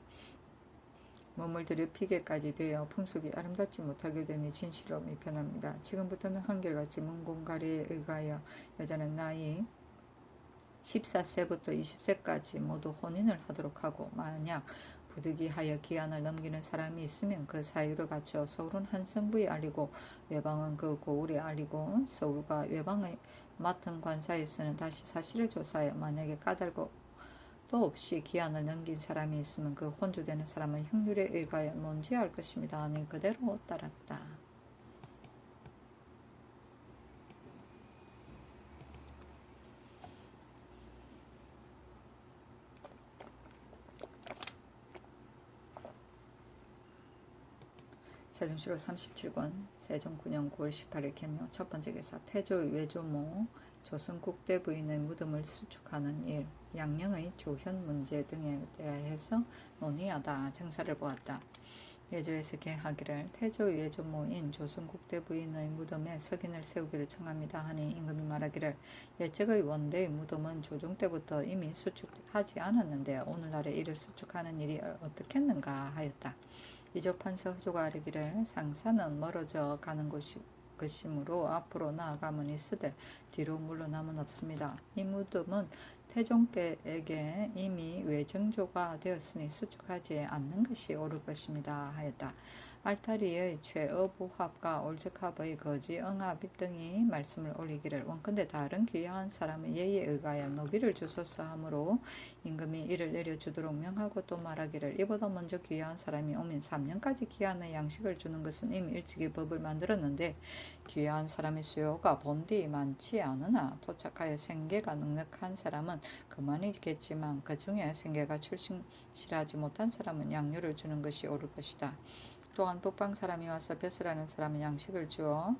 몸을 들여 피게까지 되어 풍속이 아름답지 못하게 되니 진실로 미편합니다. 지금부터는 한결같이 문공가리에 의하여 여자는 나이 14세부터 20세까지 모두 혼인을 하도록 하고, 만약 부득이하여 기한을 넘기는 사람이 있으면 그 사유를 갖춰 서울은 한 성부에 알리고 외방은 그 고을에 알리고, 서울과 외방의 맡은 관사에서는 다시 사실을 조사하여 만약에 까닭도 없이 기한을 넘긴 사람이 있으면 그 혼주되는 사람은 형률에 의하여 논지할 것입니다. 아니 그대로 따랐다. 세종실록 37권 세종9년 9월 18일 개묘 첫번째 기사. 태조의 외조모 조선국대 부인의 무덤을 수축하는 일, 양령의 조현 문제 등에 대해서 논의하다. 정사를 보았다. 예조에서 개하기를 태조의 외조모인 조선국대 부인의 무덤에 석인을 세우기를 청합니다 하니, 임금이 말하기를 옛적의 원대의 무덤은 조종 때부터 이미 수축하지 않았는데 오늘날에 이를 수축하는 일이 어떻겠는가 하였다. 이조판서 허조가 아뢰기를 상사는 멀어져 가는 것이므로 앞으로 나아가면 있으되 뒤로 물러남은 없습니다. 이 무덤은 태종께에게 이미 외정조가 되었으니 수축하지 않는 것이 옳을 것입니다 하였다. 알타리의 최어부합과 올적합의 거지응합 등이 말씀을 올리기를, 원컨대 다른 귀한 사람의 예의에 의하여 노비를 주소서 하므로 임금이 이를 내려주도록 명하고, 또 말하기를 이보다 먼저 귀한 사람이 오면 3년까지 기한의 양식을 주는 것은 이미 일찍이 법을 만들었는데, 귀한 사람의 수요가 본디 많지 않으나 도착하여 생계가 넉넉한 사람은 그만이겠지만 그 중에 생계가 출신실하지 못한 사람은 양료를 주는 것이 옳을 것이다. 또한 북방 사람이 와서 벼슬하는 사람은 양식을 주어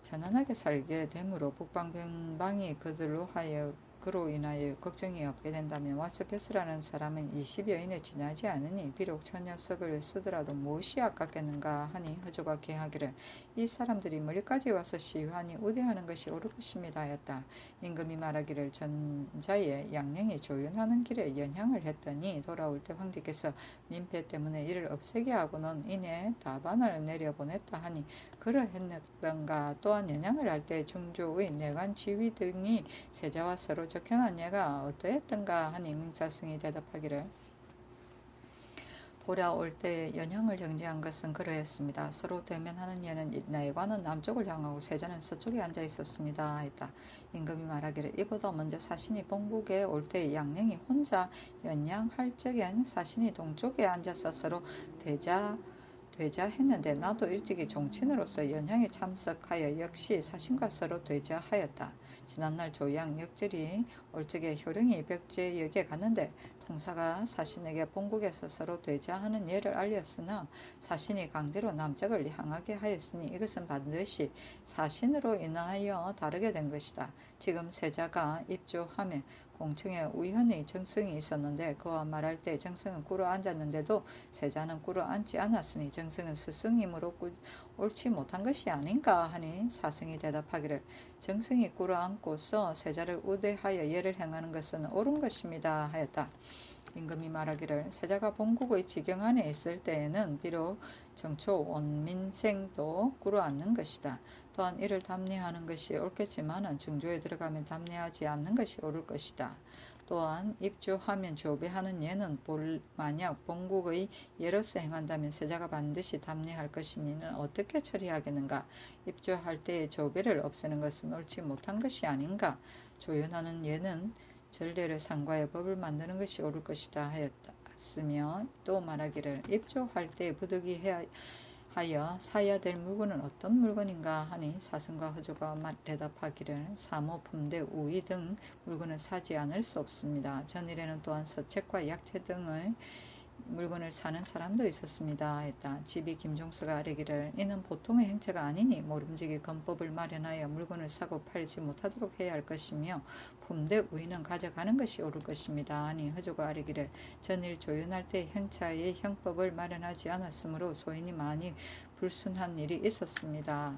편안하게 살게 되므로 북방 변방이 그로 인하여 걱정이 없게 된다면, 와서 벼슬하는 사람은 20여인에 지나지 않으니 비록 처녀석을 쓰더라도 무엇이 아깝겠는가 하니, 허조가 개하기를 이 사람들이 멀리까지 와서 시환이 우대하는 것이 옳을 것입니다 하였다. 임금이 말하기를 전자에 양령이 조연하는 길에 연향을 했더니 돌아올 때 황제께서 민폐 때문에 이를 없애게 하고는 이내 다반을 내려보냈다 하니, 그러했던가. 또한 연향을 할 때 중조의 내관 지휘 등이 세자와 서로 적혀난 예가 어떠했던가 하니, 명사승이 대답하기를 돌아올 때 연향을 정지한 것은 그러했습니다. 서로 대면하는 예는 내관은 남쪽을 향하고 세자는 서쪽에 앉아 있었습니다 했다. 임금이 말하기를 이보다 먼저 사신이 본국에 올 때 양령이 혼자 연향할 적엔 사신이 동쪽에 앉아서 서로 대자했는데, 나도 일찍이 종친으로서 연향에 참석하여 역시 사신과 서로 대자하였다. 지난날 조양 역절이 올적에 효령이 벽제역에 갔는데 통사가 사신에게 본국에서 서로 대자하는 예를 알렸으나 사신이 강제로 남쪽을 향하게 하였으니 이것은 반드시 사신으로 인하여 다르게 된 것이다. 지금 세자가 입조하며 공청회 우연의 정승이 있었는데 그와 말할 때 정승은 꿇어 앉았는데도 세자는 꿇어 앉지 않았으니 정승은 스승이므로 옳지 못한 것이 아닌가 하니 사승이 대답하기를 정승이 꿇어 앉고서 세자를 우대하여 예를 행하는 것은 옳은 것입니다 하였다. 임금이 말하기를 세자가 본국의 지경 안에 있을 때에는 비록 정초 원민생도 꿇어앉는 것이다. 또한 이를 담례하는 것이 옳겠지만 중조에 들어가면 담례하지 않는 것이 옳을 것이다. 또한 입조하면 조배하는 예는 만약 본국의 예로서 행한다면 세자가 반드시 담례할 것이니는 어떻게 처리하겠는가. 입조할 때의 조배를 없애는 것은 옳지 못한 것이 아닌가. 조연하는 예는 전례를 상과해 법을 만드는 것이 옳을 것이다 하였으며 또 말하기를 입조할 때 부득이하여 사야 될 물건은 어떤 물건인가 하니 사승과 허조가 대답하기를 사모, 품대, 우의 등 물건은 사지 않을 수 없습니다. 전일에는 또한 서책과 약재 등의 물건을 사는 사람도 있었습니다 했다. 집이 김종서가 아뢰기를 이는 보통의 행체가 아니니 모름지기 건법을 마련하여 물건을 사고 팔지 못하도록 해야 할 것이며 품대 우위는 가져가는 것이 옳을 것입니다 하니 허조가 아뢰기를 전일 조연할 때 행차의 형법을 마련하지 않았으므로 소인이 많이 불순한 일이 있었습니다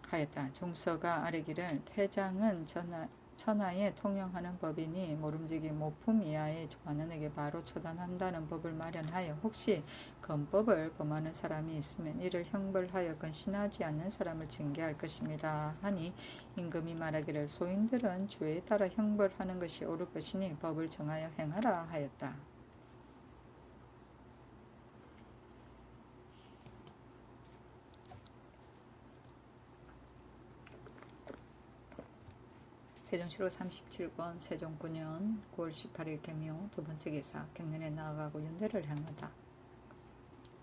하였다. 종서가 아뢰기를 태장은 천하에 통용하는 법이니 모름지기 모품 이하의 관원에게 바로 처단한다는 법을 마련하여 혹시 건법을 범하는 사람이 있으면 이를 형벌하여 근신하지 않는 사람을 징계할 것입니다 하니 임금이 말하기를 소인들은 죄에 따라 형벌하는 것이 옳을 것이니 법을 정하여 행하라 하였다. 세종시로 37권 세종 9년 9월 18일 개묘 두번째 기사 경년에 나아가고 윤대를 행하다.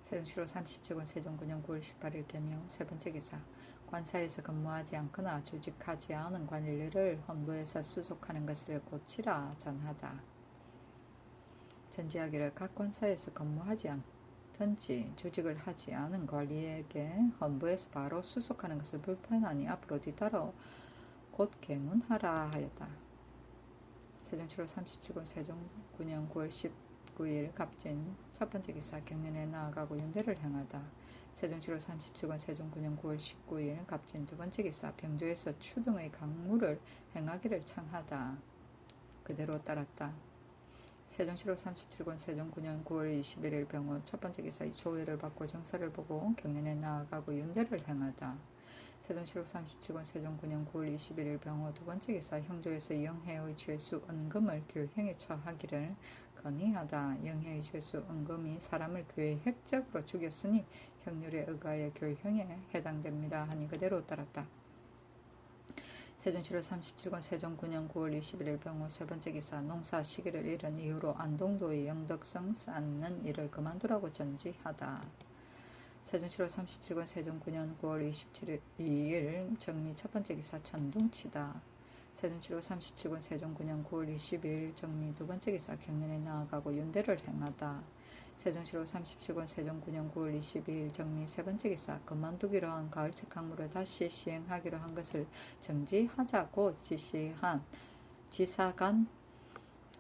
세종시로 37권 세종 9년 9월 18일 개묘 세번째 기사 관사에서 근무하지 않거나 주직하지 않은 관일들을 헌부에서 수속하는 것을 고치라 전하다. 전지하기를 각 관사에서 근무하지 않든지 주직을 하지 않은 관리에게 헌부에서 바로 수속하는 것을 불편하니 앞으로 뒤따라 곧 계문하라 하였다. 세종 7월 37권 세종 9년 9월 19일 갑진 첫번째 기사 경년에 나아가고 윤대를 행하다. 세종 7월 37권 세종 9년 9월 19일 갑진 두번째 기사 병조에서 추등의 강무를 행하기를 청하다. 그대로 따랐다. 세종 7월 37권 세종 9년 9월 21일 병호 첫번째 기사 조회를 받고 정사를 보고 경년에 나아가고 윤대를 행하다. 세종 7월 37권 세종 9년 9월 21일 병호 두번째 기사 형조에서 영해의 죄수 은금을 교행에 처하기를 건의하다. 영해의 죄수 은금이 사람을 계획적으로 죽였으니 형률에 의하여 교형에 해당됩니다 하니 그대로 따랐다. 세종 7월 37권 세종 9년 9월 21일 병호 세번째 기사 농사 시기를 잃은 이후로 안동도의 영덕성 쌓는 일을 그만두라고 전지하다. 세종 7월 37권 세종 9년 9월 27일 정미 첫번째 기사 천둥치다. 세종 7월 37권 세종 9년 9월 22일 정미 두번째 기사 경년에 나아가고 윤대를 행하다. 세종 7월 37권 세종 9년 9월 22일 정미 세번째 기사 그만두기로 한 가을책 강물을 다시 시행하기로 한 것을 정지하자고 지시한 지사관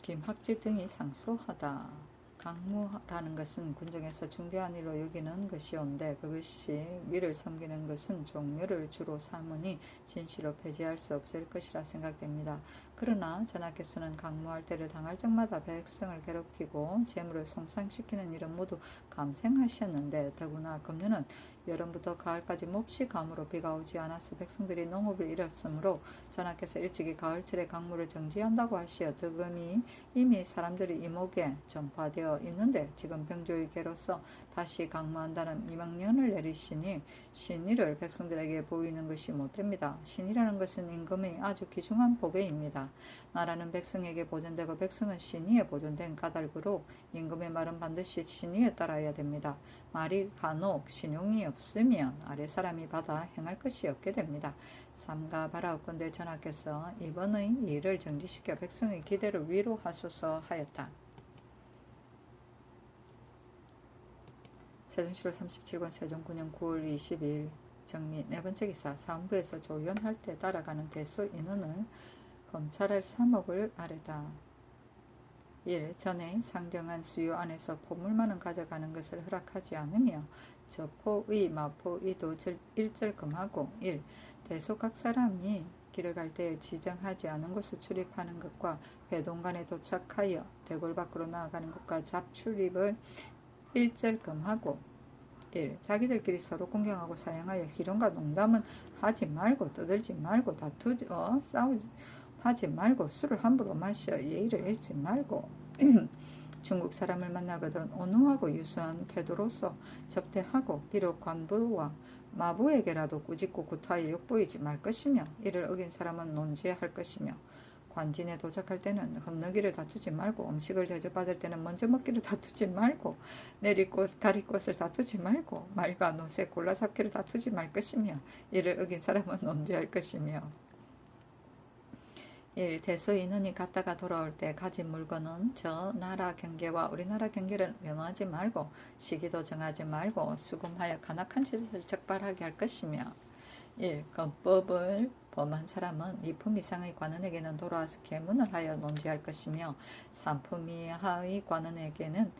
김학지 등이 상소하다. 강무라는 것은 군정에서 중대한 일로 여기는 것이온데 그것이 위를 섬기는 것은 종묘를 주로 삼으니 진시로 폐지할 수 없을 것이라 생각됩니다. 그러나 전하께서는 강무할 때를 당할 적마다 백성을 괴롭히고 재물을 손상시키는 일은 모두 감생하셨는데 더구나 금년은 여름부터 가을까지 몹시 가무로 비가 오지 않아서 백성들이 농업을 잃었으므로 전하께서 일찍이 가을철에 강무를 정지한다고 하시어 득음이 이미 사람들이 이목에 전파되어 있는데 지금 병조의 계로서 다시 강무한다는 이망년을 내리시니 신의를 백성들에게 보이는 것이 못됩니다. 신의라는 것은 임금의 아주 귀중한 보배입니다. 나라는 백성에게 보존되고 백성은 신의에 보존된 까닭으로 임금의 말은 반드시 신의에 따라야 됩니다. 말이 간혹 신용이 없으면 아래 사람이 받아 행할 것이 없게 됩니다. 삼가 바라옵건대 전하께서 이번의 일을 정지시켜 백성의 기대를 위로하소서 하였다. 세종 7월 37권 세종 9년 9월 22일 정미 네번째 기사 사헌부에서 조연할 때 따라가는 대소 인원을 검찰할 3억을 아래다. 1. 전에 상정한 수요 안에서 포물만은 가져가는 것을 허락하지 않으며 저포의 마포의도 일절금하고 1. 대속 각 사람이 길을 갈 때에 지정하지 않은 곳을 출입하는 것과 회동간에 도착하여 대궐 밖으로 나아가는 것과 잡출입을 일절금하고 1. 자기들끼리 서로 공경하고 사양하여 희롱과 농담은 하지 말고 떠들지 말고 싸우지 하지 말고 술을 함부로 마셔 예의를 잃지 말고 중국 사람을 만나거든 온화하고 유수한 태도로서 접대하고 비록 관부와 마부에게라도 꾸짖고 구타하여 욕보이지 말 것이며 이를 어긴 사람은 논지할 것이며 관진에 도착할 때는 건너기를 다투지 말고 음식을 대접받을 때는 먼저 먹기를 다투지 말고 내릴 곳 가릴 곳을 다투지 말고 말과 노새 골라잡기를 다투지 말 것이며 이를 어긴 사람은 논지할 것이며 1. 대소 인원이 갔다가 돌아올 때 가진 물건은 저 나라 경계와 우리나라 경계를 변하지 말고 시기도 정하지 말고 수금하여 간악한 짓을 적발하게 할 것이며 1. 건법을 범한 사람은 2품 이상의 관원에게는 돌아와서 계문을 하여 논지할 것이며 3품 이하의 관원에게는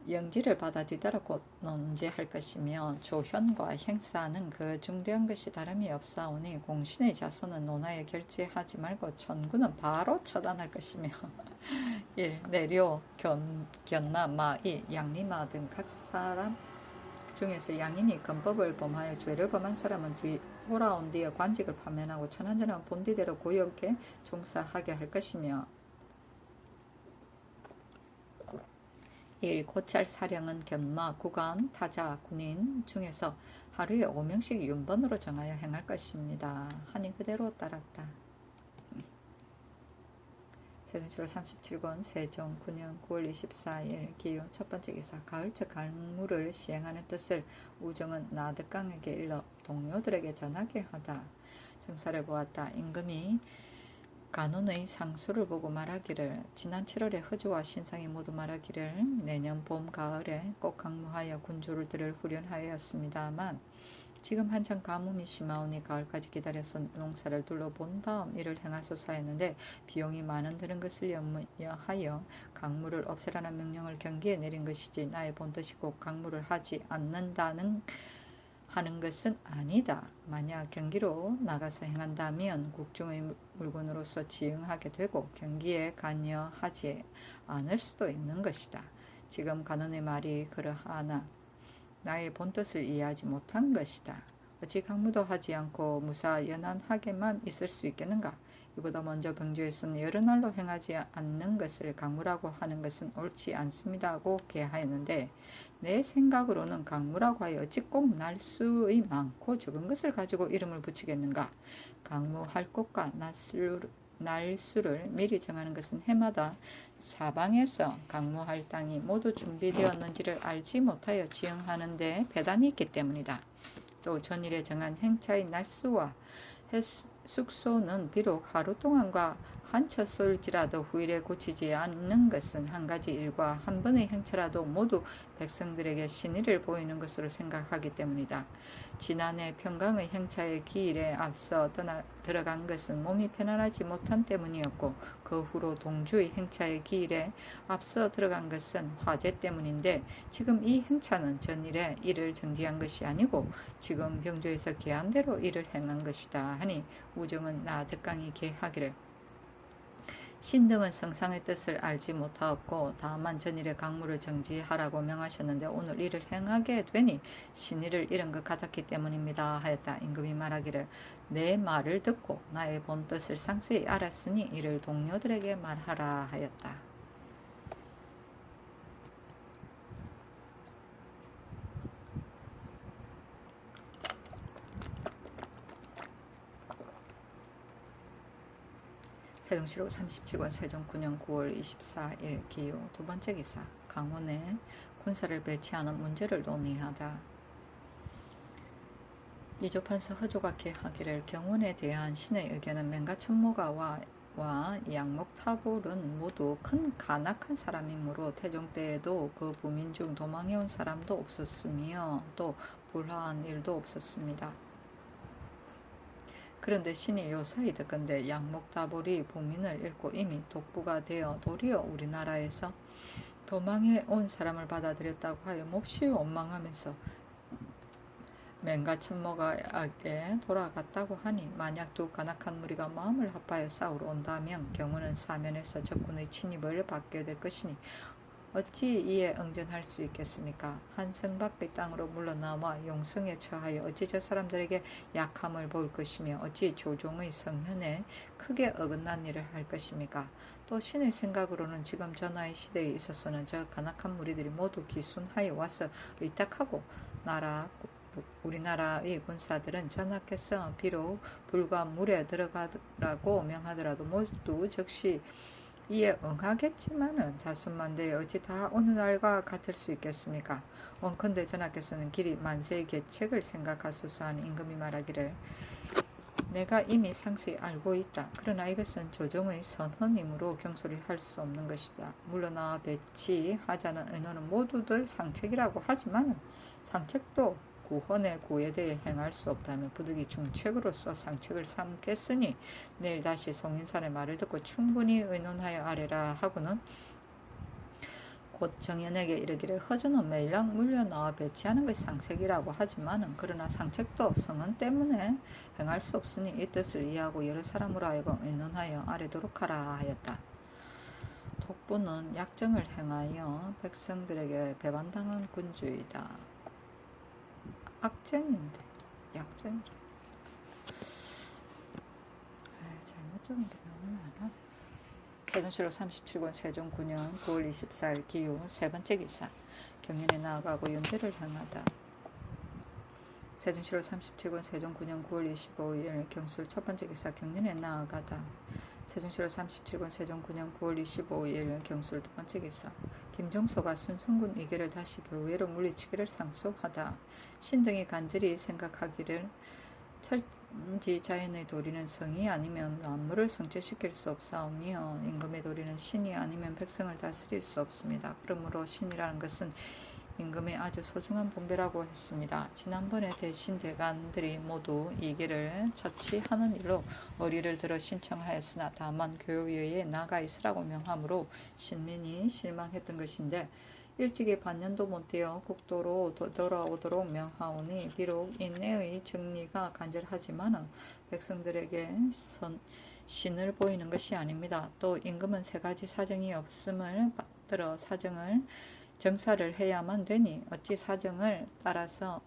영지를 받아 뒤따라 곧 논지할 것이며 조현과 행사는 그 중대한 것이 다름이 없사오니 공신의 자손은 논하여 결제하지 말고 천구는 바로 처단할 것이며 1. 내료, 견마, 마이, 양리마 등 각 사람 중에서 양인이 건법을 범하여 죄를 범한 사람은 돌아온 뒤에 관직을 파면하고 천한전은 본디대로 고역에 종사하게 할 것이며 1. 고찰 사령은 견마, 구관, 타자, 군인 중에서 하루에 5명씩 윤번으로 정하여 행할 것입니다. 하니 그대로 따랐다. 세종시로 37권 세종 9년 9월 24일 기요 첫 번째 기사 가을적 강무를 시행하는 뜻을 우정은 나득강에게 일러 동료들에게 전하게 하다. 정사를 보았다. 임금이 간원의 상수를 보고 말하기를 지난 7월에 허주와 신상이 모두 말하기를 내년 봄 가을에 꼭 강무하여 군주들을 후련하였습니다만 지금 한창 가뭄이 심하오니 가을까지 기다려서 농사를 둘러본 다음 이를 행하소서 했는데 비용이 많은 드는 것을 염려하여 강무를 없애라는 명령을 경기에 내린 것이지 나의 본뜻이 꼭 강무를 하지 않는다는 하는 것은 아니다. 만약 경기로 나가서 행한다면 국중의 물건으로서 지응하게 되고 경기에 관여하지 않을 수도 있는 것이다. 지금 간원의 말이 그러하나 나의 본뜻을 이해하지 못한 것이다. 어찌 강무도 하지 않고 무사 연한하게만 있을 수 있겠는가? 이보다 먼저 병조에서는 여러 날로 행하지 않는 것을 강무라고 하는 것은 옳지 않습니다고 계하였는데 내 생각으로는 강무라고 하여 어찌 꼭 날수의 많고 적은 것을 가지고 이름을 붙이겠는가? 강무할 곳과 날수를 미리 정하는 것은 해마다 사방에서 강무할 땅이 모두 준비되었는지를 알지 못하여 지형하는 데 배단이 있기 때문이다. 또 전일에 정한 행차의 날수와 숙소는 비록 하루 동안과 한철sol지라도 후일에 고치지 않는 것은 한 가지 일과 한 번의 행차라도 모두 백성들에게 신의를 보이는 것으로 생각하기 때문이다. 지난해 평강의 행차의 기일에 앞서 들어간 것은 몸이 편안하지 못한 때문이었고 그 후로 동주의 행차의 기일에 앞서 들어간 것은 화재 때문인데 지금 이 행차는 전일에 일을 정지한 것이 아니고 지금 병조에서 계한대로 일을 행한 것이다 하니 우정은 나득강이 계하기를 신등은 성상의 뜻을 알지 못하였고 다만 전일에 강무를 정지하라고 명하셨는데 오늘 이를 행하게 되니 신의를 잃은 것 같았기 때문입니다 하였다. 임금이 말하기를 내 말을 듣고 나의 본뜻을 상세히 알았으니 이를 동료들에게 말하라 하였다. 세종시로 37권 세종 9년 9월 24일 기요 두 번째 기사 강원에 군사를 배치하는 문제를 논의하다. 이조판서 허조가 계하기를 경원에 대한 신의 의견은 맹가천모가와 양목타불은 모두 큰 간악한 사람이므로 태종 때에도 그 부민 중 도망해온 사람도 없었으며 또 불화한 일도 없었습니다. 그런데 신이 요사이 듣건대 양목다볼이 복민을 잃고 이미 독부가 되어 도리어 우리나라에서 도망해 온 사람을 받아들였다고 하여 몹시 원망하면서 맹가천모가에 돌아갔다고 하니, 만약 두 간악한 무리가 마음을 합하여 싸우러 온다면 경우는 사면에서 적군의 침입을 받게 될 것이니 어찌 이에 응전할 수 있겠습니까? 한성 밖의 땅으로 물러나와 용성에 처하여 어찌 저 사람들에게 약함을 보일 것이며 어찌 조종의 성현에 크게 어긋난 일을 할 것입니까? 또 신의 생각으로는 지금 전하의 시대에 있어서는 저 간악한 무리들이 모두 기순하여 와서 의탁하고 우리나라의 군사들은 전하께서 비록 불과 물에 들어가라고 명하더라도 모두 즉시 이에 응하겠지만은 자순만대에 어찌 다 어느 날과 같을 수 있겠습니까? 원컨대 전하께서는 길이 만세의 계책을 생각하소서 하는 임금이 말하기를, 내가 이미 상세히 알고 있다. 그러나 이것은 조정의 선헌이므로 경솔히 할 수 없는 것이다. 물러나와 배치하자는 의논은 모두들 상책이라고 하지만 상책도 구헌의 구에 대해 행할 수 없다며 부득이 중책으로서 상책을 삼겠으니 내일 다시 송인산의 말을 듣고 충분히 의논하여 아래라 하고는 곧 정연에게 이르기를, 허주는 매일랑 물려나와 배치하는 것이 상책이라고 하지만은 그러나 상책도 성은 때문에 행할 수 없으니 이 뜻을 이해하고 여러 사람으로 하여금 의논하여 아래도록 하라 하였다. 독부는 약정을 행하여 백성들에게 배반당한 군주이다. 악정인데 약정이래. 잘못 적은 게 너무 많아. 세종실록 37권 세종 9년 9월 24일 기후 세 번째 기사. 경연에 나아가고 윤대를 행하다. 세종실록 37권 세종 9년 9월 25일 경술 첫 번째 기사. 경연에 나아가다. 세종실록 37권 세종 9년 9월 25일 경술 두 번째 기사. 김종소가 순성군 이계를 다시 교외로 물리치기를 상소하다. 신등이 간절히 생각하기를, 천지자연의 도리는 성이 아니면 만물을 성취시킬 수 없사오며 임금의 도리는 신이 아니면 백성을 다스릴 수 없습니다. 그러므로 신이라는 것은 임금의 아주 소중한 분배라고 했습니다. 지난번에 대신 대관들이 모두 이계를 처치하는 일로 어리를 들어 신청하였으나 다만 교외에 나가 있으라고 명함으로 신민이 실망했던 것인데, 일찍이 반년도 못 되어 국도로 돌아오도록 명하오니 비록 인내의 정리가 간절하지만 백성들에게 신을 보이는 것이 아닙니다. 또 임금은 세 가지 사정이 없음을 받들어 정사를 해야만 되니 어찌 사정을 따라서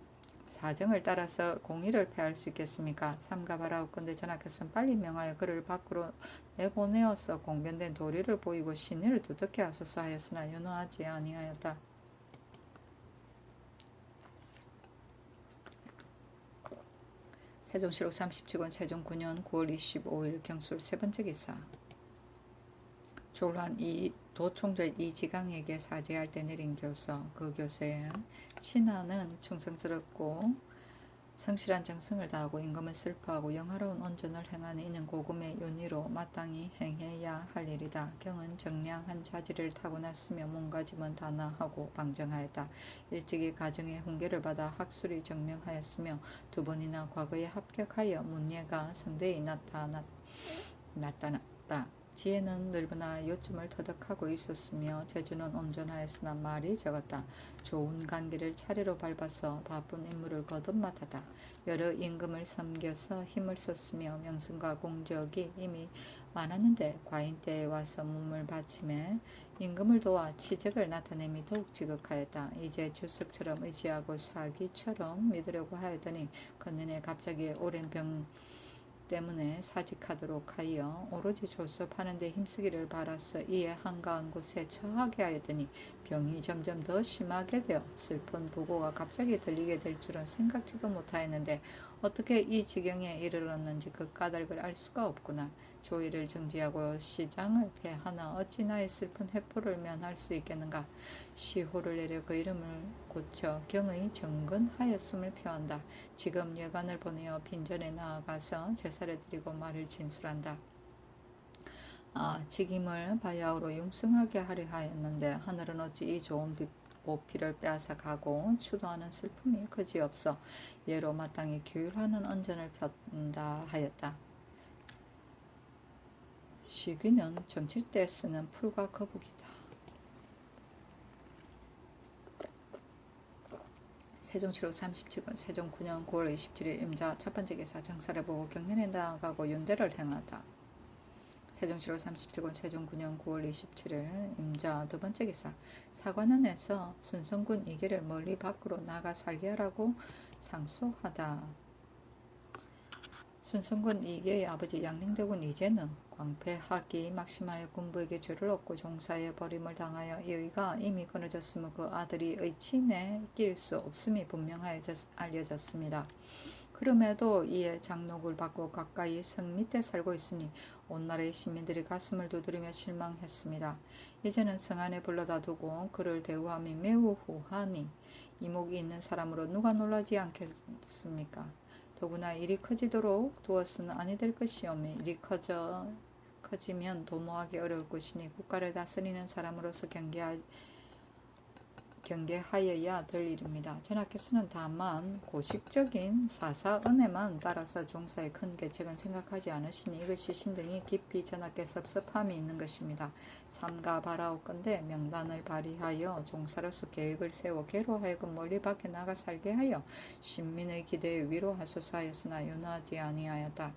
공의를 폐할 수 있겠습니까? 삼가바라옵건대 전하께서는 빨리 명하여 그를 밖으로 내보내어서 공변된 도리를 보이고 신의를 두텁게 하소서 하였으나 윤호하지 아니하였다. 세종실록 37권 세종 9년 9월 25일 경술 세 번째 기사. 졸한 도총절 이지강에게 사죄할 때 내린 교서. 그 교서에 신하는 충성스럽고 성실한 정성을 다하고 임금은 슬퍼하고 영화로운 온전을 행하는 이는 고금의 윤희로 마땅히 행해야 할 일이다. 경은 정량한 자질을 타고났으며 몸가짐은 단아하고 방정하였다. 일찍이 가정의 훈계를 받아 학술이 정명하였으며 두 번이나 과거에 합격하여 문예가 성대에 나타났다. 지혜는 넓으나 요점을 터득하고 있었으며 재주는 온전하였으나 말이 적었다. 좋은 관계를 차례로 밟아서 바쁜 임무를 거듭맡았다. 여러 임금을 섬겨서 힘을 썼으며 명성과 공적이 이미 많았는데 과인 때에 와서 몸을 바침해 임금을 도와 치적을 나타내미 더욱 지극하였다. 이제 주석처럼 의지하고 사기처럼 믿으려고 하였더니 건년에 갑자기 오랜 병 때문에 사직하도록 하여 오로지 조섭하는 데 힘쓰기를 바라서 이에 한가한 곳에 처하게 하였더니 병이 점점 더 심하게 되어 슬픈 부고가 갑자기 들리게 될 줄은 생각지도 못하였는데 어떻게 이 지경에 이르렀는지 그 까닭을 알 수가 없구나. 조의를 정지하고 시장을 폐하나 어찌 나의 슬픈 회포를 면할 수 있겠는가. 시호를 내려 그 이름을 고쳐 경의 정근하였음을 표한다. 지금 여관을 보내어 빈전에 나아가서 제사를 드리고 말을 진술한다. 직임을 바야흐로 융승하게 하려 하였는데 하늘은 어찌 이 좋은 보피를 빼앗아 가고 추도하는 슬픔이 그지없어 예로 마땅히 규율하는 언전을 폈다 하였다. 시귀는 점칠 때 쓰는 풀과 거북이다. 세종 7호 37번 세종 9년 9월 27일 임자 첫 번째 기사 정사를 보고 경련에 나아가고 윤대를 행하다. 세종 7호 37권 세종 9년 9월 27일 임자 두 번째 기사 사관원에서 순성군 이계를 멀리 밖으로 나가 살게 하라고 상소하다. 순성군 이계의 아버지 양릉대군 이제는 광패하기 막심하여 군부에게 죄를 얻고 종사에 버림을 당하여 이의가 이미 끊어졌으므로 그 아들이 의친에 낄 수 없음이 분명하여 알려졌습니다. 그럼에도 이에 장록을 받고 가까이 성 밑에 살고 있으니 온 나라의 시민들이 가슴을 두드리며 실망했습니다. 이제는 성 안에 불러다 두고 그를 대우함이 매우 후하니 이목이 있는 사람으로 누가 놀라지 않겠습니까? 더구나 일이 커지도록 두었으는 아니 될 것이오며 일이 커지면 도모하기 어려울 것이니 국가를 다스리는 사람으로서 경계하여야 될 일입니다. 전하께서는 다만 고식적인 사사은혜만 따라서 종사의 큰 계책은 생각하지 않으시니 이것이 신등이 깊이 전하께 섭섭함이 있는 것입니다. 삼가 바라옵건대 명단을 발휘하여 종사로서 계획을 세워 개로 하여금 멀리 밖에 나가 살게 하여 신민의 기대에 위로하소서 하였으나 윤하지 아니하였다.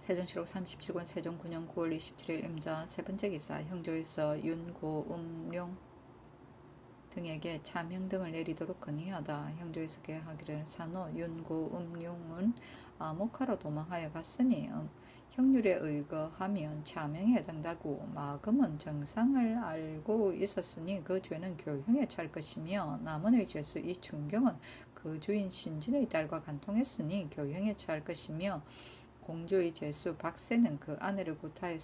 세종 7호 37권 세종 9년 9월 27일 임자 세 번째 기사 형조에서 윤고음룡 등에게 차명 등을 내리도록 건의하다. 형조에서 계하기를 산호 윤고음룡은 아모카로 도망하여 갔으니 형률에 의거하면 차명에 해당되고 마금은 정상을 알고 있었으니 그 죄는 교형에 찰 것이며 남원의 죄수 이충경은 그 주인 신진의 딸과 간통했으니 교형에 찰 것이며 공주의 제수 박세는 그 아내를 구타하여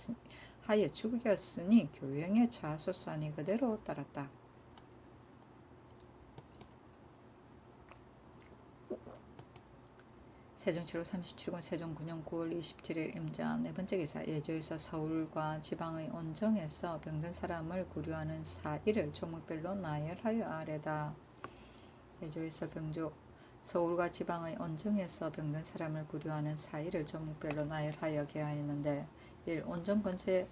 죽였으니 교형의 자소산이 그대로 따랐다. 세종 7호 37권 세종 9년 9월 27일 임자 네 번째 기사 예조에서 서울과 지방의 온정에서 병든 사람을 구류하는 사일을 종목별로 나열하여 아래다. 예조에서 서울과 지방의 온정에서 병든 사람을 구류하는 사일을 종목별로 나열하여 계하였는데 1. 온정 근처에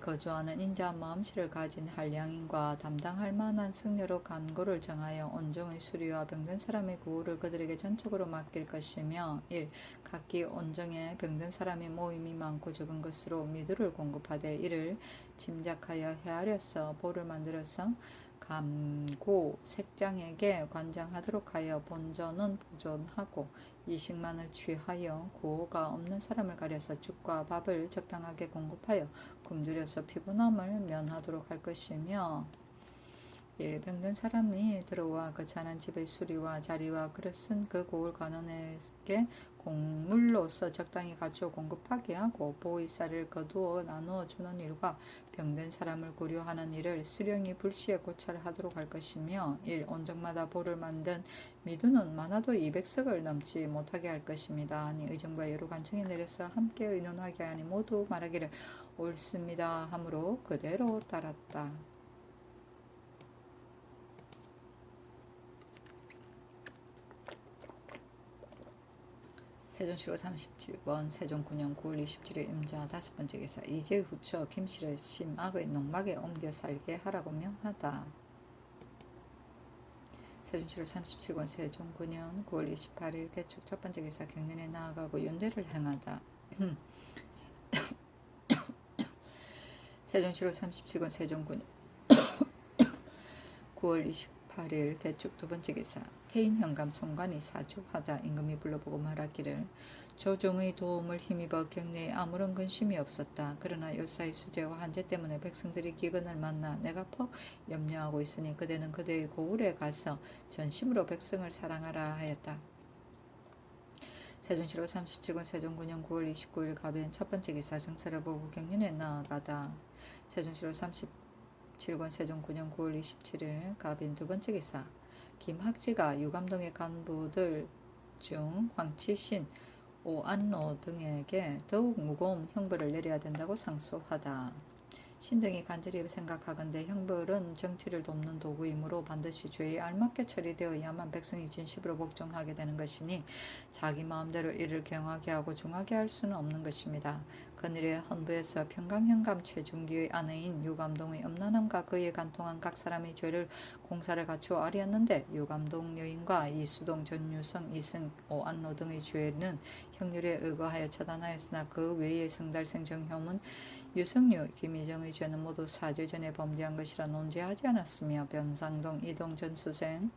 거주하는 인자 마음씨를 가진 한량인과 담당할 만한 승려로 간고를 정하여 온정의 수리와 병든 사람의 구호를 그들에게 전적으로 맡길 것이며 1. 각기 온정에 병든 사람의 모임이 많고 적은 것으로 미두를 공급하되 이를 짐작하여 헤아려서 보를 만들어서 감고 색장에게 관장하도록 하여 본전은 보존하고 이식만을 취하여 구호가 없는 사람을 가려서 죽과 밥을 적당하게 공급하여 굶주려서 피곤함을 면하도록 할 것이며 1. 병든 사람이 들어와 거처하는 집의 수리와 자리와 그릇은 그 고을 관원에게 공물로서 적당히 갖추어 공급하게 하고 보이쌀을 거두어 나누어 주는 일과 병든 사람을 구류하는 일을 수령이 불시에 고찰하도록 할 것이며 1. 온정마다 보를 만든 미두는 많아도 200석을 넘지 못하게 할 것입니다. 아니 의정부와 여러 관청이 내려서 함께 의논하게 하니 모두 말하기를 옳습니다 하므로 그대로 따랐다. 세종 7호 37권 세종 9년 9월 27일 임자 다섯 번째 기사 이제 후처 김씨를 심악의 농막에 옮겨 살게 하라고 명하다. 세종 7호 37권 세종 9년 9월 28일 개축 첫 번째 기사 경련에 나아가고 윤대를 행하다. 세종 7호 37권 세종 9년 9월 28일 개축 두 번째 기사 태인 현감 송관이 사주하다. 임금이 불러보고 말하기를 조정의 도움을 힘입어 경내에 아무런 근심이 없었다. 그러나 요사의 수재와 한제 때문에 백성들이 기근을 만나 내가 퍽 염려하고 있으니 그대는 그대의 고을에 가서 전심으로 백성을 사랑하라 하였다. 세종 7호 37권 세종 9년 9월 29일 가변 첫 번째 기사 정사를 보고 경련에 나아가다. 세종 7호 37권 세종 9년 9월 27일 가변 두 번째 기사 김학지가 유감동의 간부들 중 황치신, 오안로 등에게 더욱 무거운 형벌을 내려야 된다고 상소하다. 신등이 간절히 생각하건대 형벌은 정치를 돕는 도구이므로 반드시 죄에 알맞게 처리되어야만 백성이 진심으로 복종하게 되는 것이니 자기 마음대로 이를 경하게 하고 중하게 할 수는 없는 것입니다. 그늘의 헌부에서 평강현감 최중기의 아내인 유감동의 음란함과 그에 간통한 각 사람의 죄를 공사를 갖추어 아뢰었는데 유감동 여인과 이수동 전유성 이승 오안로 등의 죄는 형률에 의거하여 처단하였으나 그 외의 성달생 정효문 유승유 김희정의 죄는 모두 사죄 전에 범죄한 것이라 논지하지 않았으며 변상동 이동 전수생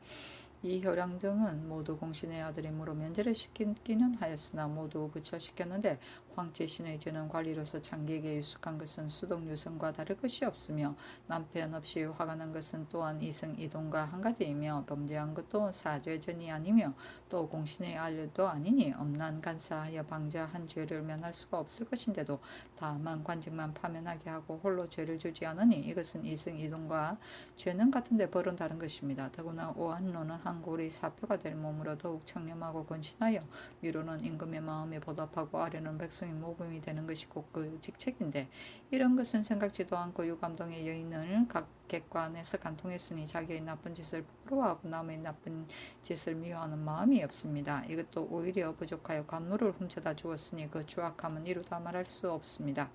이효량 등은 모두 공신의 아들이므로 면제를 시키기는 하였으나 모두 부처시켰는데 황제신의 죄는 관리로서 장기에게 유숙한 것은 수동 유성과 다를 것이 없으며 남편 없이 화가 난 것은 또한 이승 이동과 한 가지이며 범죄한 것도 사죄전이 아니며 또 공신의 아들도 아니니 엄난 간사하여 방자한 죄를 면할 수가 없을 것인데도 다만 관직만 파면하게 하고 홀로 죄를 주지 않으니 이것은 이승 이동과 죄는 같은데 벌은 다른 것입니다. 더구나 오한로는 한골의 사표가 될 몸으로 더욱 청렴하고 건신하여 위로는 임금의 마음에 보답하고 아래는 백성의 모범이 되는 것이 곧 그 직책인데 이런 것은 생각지도 않고 유감동의 여인을 각 객관에서 간통했으니 자기의 나쁜 짓을 부끄러워하고 남의 나쁜 짓을 미워하는 마음이 없습니다. 이것도 오히려 부족하여 관물을 훔쳐다 주었으니 그 추악함은 이루다 말할 수 없습니다.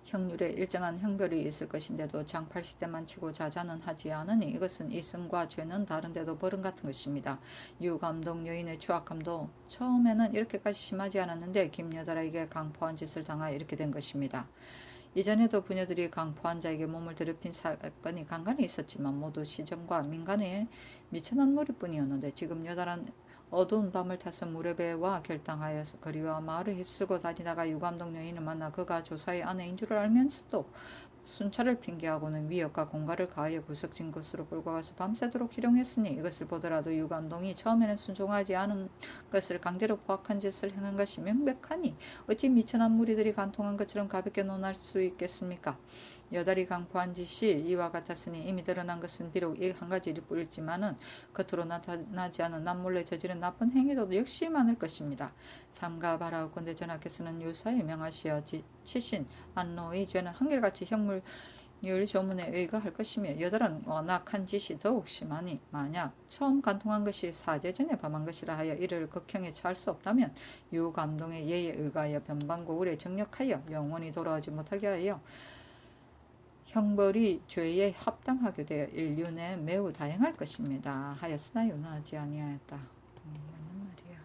형률에 일정한 형별이 있을 것인데도 장 80대만 치고 자자는 하지 않으니 이것은 이승과 죄는 다른데도 버릇 같은 것입니다. 유감동 여인의 추악함도 처음에는 이렇게까지 심하지 않았는데 김여달에게 강포한 짓을 당하여 이렇게 된 것입니다. 이전에도 부녀들이 강포한 자에게 몸을 더럽힌 사건이 간간히 있었지만 모두 시정과 민간에 미천한 무리뿐이었는데 지금 여달은 어두운 밤을 타서 무렵에와 결당하여서 거리와 마을을 휩쓸고 다니다가 유감동 여인을 만나 그가 조사의 아내인 줄을 알면서도 순찰을 핑계하고는 위협과 공갈을 가하여 구석진 곳으로 끌고 가서 밤새도록 희롱했으니 이것을 보더라도 유감동이 처음에는 순종하지 않은 것을 강제로 포악한 짓을 행한 것이 명백하니 어찌 미천한 무리들이 간통한 것처럼 가볍게 논할 수 있겠습니까? 여달이 강포한 짓이 이와 같았으니 이미 드러난 것은 비록 이 한 가지일 뿐이지만은 겉으로 나타나지 않은 남몰래 저지른 나쁜 행위도 역시 많을 것입니다. 삼가 바라옵건대 전하께서는 유사에 명하시어 치신 안노의 죄는 한결같이 형물률 조문에 의거할 것이며 여달은 워낙한 짓이 더욱 심하니 만약 처음 간통한 것이 사제전에 범한 것이라 하여 이를 극형에 처할 수 없다면 유감동의 예에 의거하여 변방고을에 정력하여 영원히 돌아오지 못하게 하여 형벌이 죄에 합당하게 되어 인류 내 매우 다양할 것입니다. 하였으나 윤하지 아니하였다. 맞는 말이야.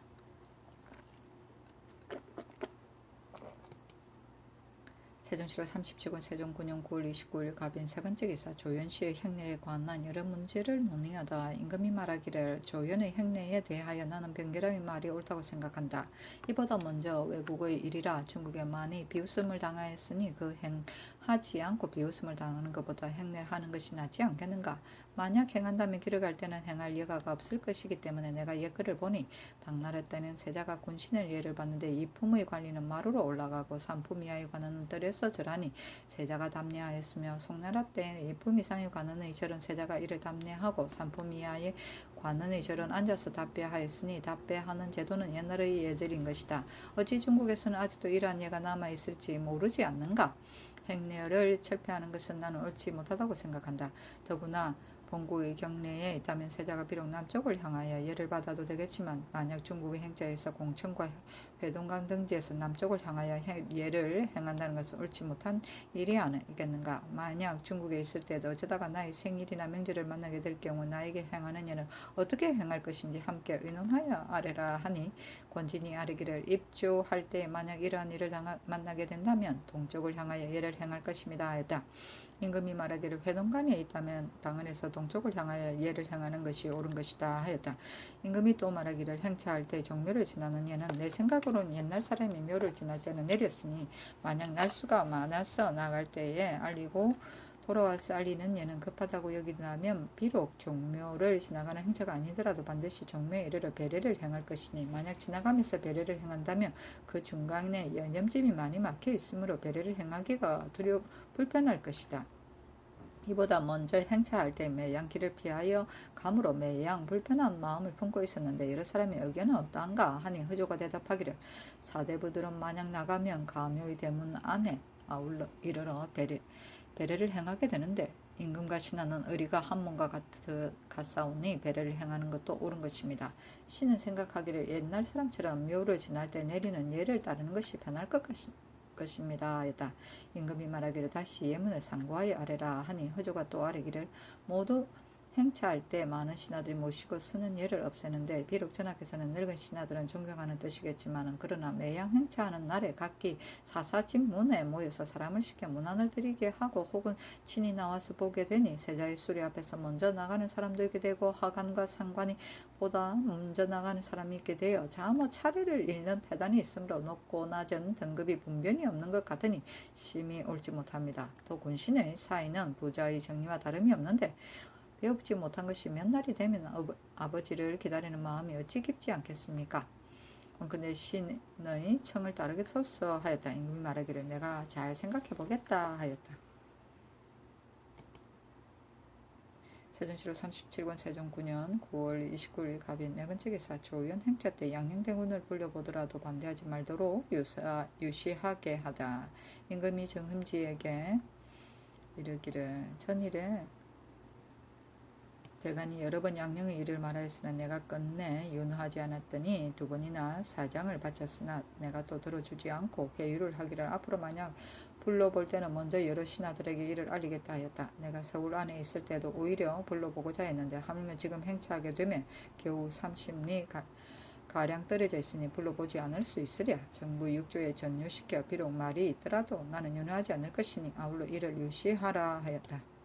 세종시로 37권 세종 9년 9월 29일 갑인 세 번째 기사 조연씨의 행내에 관한 여러 문제를 논의하다 임금이 말하기를 조연의 행내에 대하여 나는 변결하의 말이 옳다고 생각한다. 이보다 먼저 외국의 일이라 중국에 많이 비웃음을 당하였으니 그 행하지 않고 비웃음을 당하는 것보다 행내를 하는 것이 낫지 않겠는가. 만약 행한다면 길을 갈 때는 행할 여가가 없을 것이기 때문에 내가 예글을 보니 당나라 때는 세자가 군신을 예를 받는데 이품의 관리는 마루로 올라가고 산품 이하의 관원은 뜰에서 절하니 세자가 답례하였으며 송나라 때 이품 이상의 관원의 절은 세자가 이를 답례하고 산품 이하의 관원의 절은 앉아서 답례하였으니 답례하는 제도는 옛날의 예절인 것이다. 어찌 중국에서는 아직도 이러한 예가 남아있을지 모르지 않는가? 행례를 철폐하는 것은 나는 옳지 못하다고 생각한다. 더구나 본국의 경내에 있다면 세자가 비록 남쪽을 향하여 예를 받아도 되겠지만 만약 중국의 행자에서 공천과 회동강 등지에서 남쪽을 향하여 예를 행한다는 것은 옳지 못한 일이 아니겠는가. 만약 중국에 있을 때도 어쩌다가 나의 생일이나 명절을 만나게 될 경우 나에게 행하는 예는 어떻게 행할 것인지 함께 의논하여 아래라 하니 권진이 아뢰기를 입조할 때 만약 이러한 일을 만나게 된다면 동쪽을 향하여 예를 행할 것입니다 하였다. 임금이 말하기를 회동간에 있다면 방언에서 동쪽을 향하여 예를 행하는 것이 옳은 것이다 하였다. 임금이 또 말하기를 행차할 때 종묘를 지나는 예는 내 생각으로는 옛날 사람이 묘를 지날 때는 내렸으니 만약 날수가 많아서 나갈 때에 알리고 돌아와서 알리는 예는 급하다고 여긴다면 비록 종묘를 지나가는 행차가 아니더라도 반드시 종묘에 이르러 배례를 행할 것이니 만약 지나가면서 배례를 행한다면 그 중간에 연염집이 많이 막혀 있으므로 배례를 행하기가 불편할 것이다. 이보다 먼저 행차할 때 매양 길을 피하여 감으로 매양 불편한 마음을 품고 있었는데 여러 사람의 의견은 어떠한가 하니 흐조가 대답하기를 사대부들은 만약 나가면 가묘의 대문 안에 아울러 이르러 배려를 행하게 되는데 임금과 신하는 의리가 한 몸과 같사오니 배려를 행하는 것도 옳은 것입니다. 신은 생각하기를 옛날 사람처럼 묘를 지날 때 내리는 예를 따르는 것이 편할 것입니다. 하였다. 임금이 말하기를 다시 예문을 상고하여 아래라 하니 허조가 또 아래기를 모두 행차할 때 많은 신하들이 모시고 쓰는 예를 없애는데 비록 전하께서는 늙은 신하들은 존경하는 뜻이겠지만 그러나 매양 행차하는 날에 각기 사사집문에 모여서 사람을 시켜 문안을 드리게 하고 혹은 친히 나와서 보게 되니 세자의 수리 앞에서 먼저 나가는 사람도 있게 되고 하관과 상관이 보다 먼저 나가는 사람이 있게 되어 자모 차례를 잃는 패단이 있으므로 높고 낮은 등급이 분변이 없는 것 같으니 심히 옳지 못합니다. 또 군신의 사이는 부자의 정리와 다름이 없는데 배웁지 못한 것이 몇 날이 되면 아버지를 기다리는 마음이 어찌 깊지 않겠습니까? 근데 신의 청을 따르겠소서 하였다. 임금이 말하기를 내가 잘 생각해 보겠다 하였다. 세종시로 37권 세종 9년 9월 29일 갑인 네 번째 기사초연 행차 때 양녕대군을 불려보더라도 반대하지 말도록 유시하게 하다. 임금이 정흠지에게 이르기를 전일에 대간이 여러 번 양녕의 일을 말하였으나 내가 끝내 윤허하지 않았더니 두 번이나 사장을 바쳤으나 내가 또 들어주지 않고 회유를 하기를 앞으로 만약 불러볼 때는 먼저 여러 신하들에게 이를 알리겠다 하였다. 내가 서울 안에 있을 때도 오히려 불러보고자 했는데 하물며 지금 행차하게 되면 겨우 30리 가량 떨어져 있으니 불러보지 않을 수 있으랴. 정부 육조에 전유시켜 비록 말이 있더라도 나는 윤허하지 않을 것이니 아울러 이를 유시하라 하였다.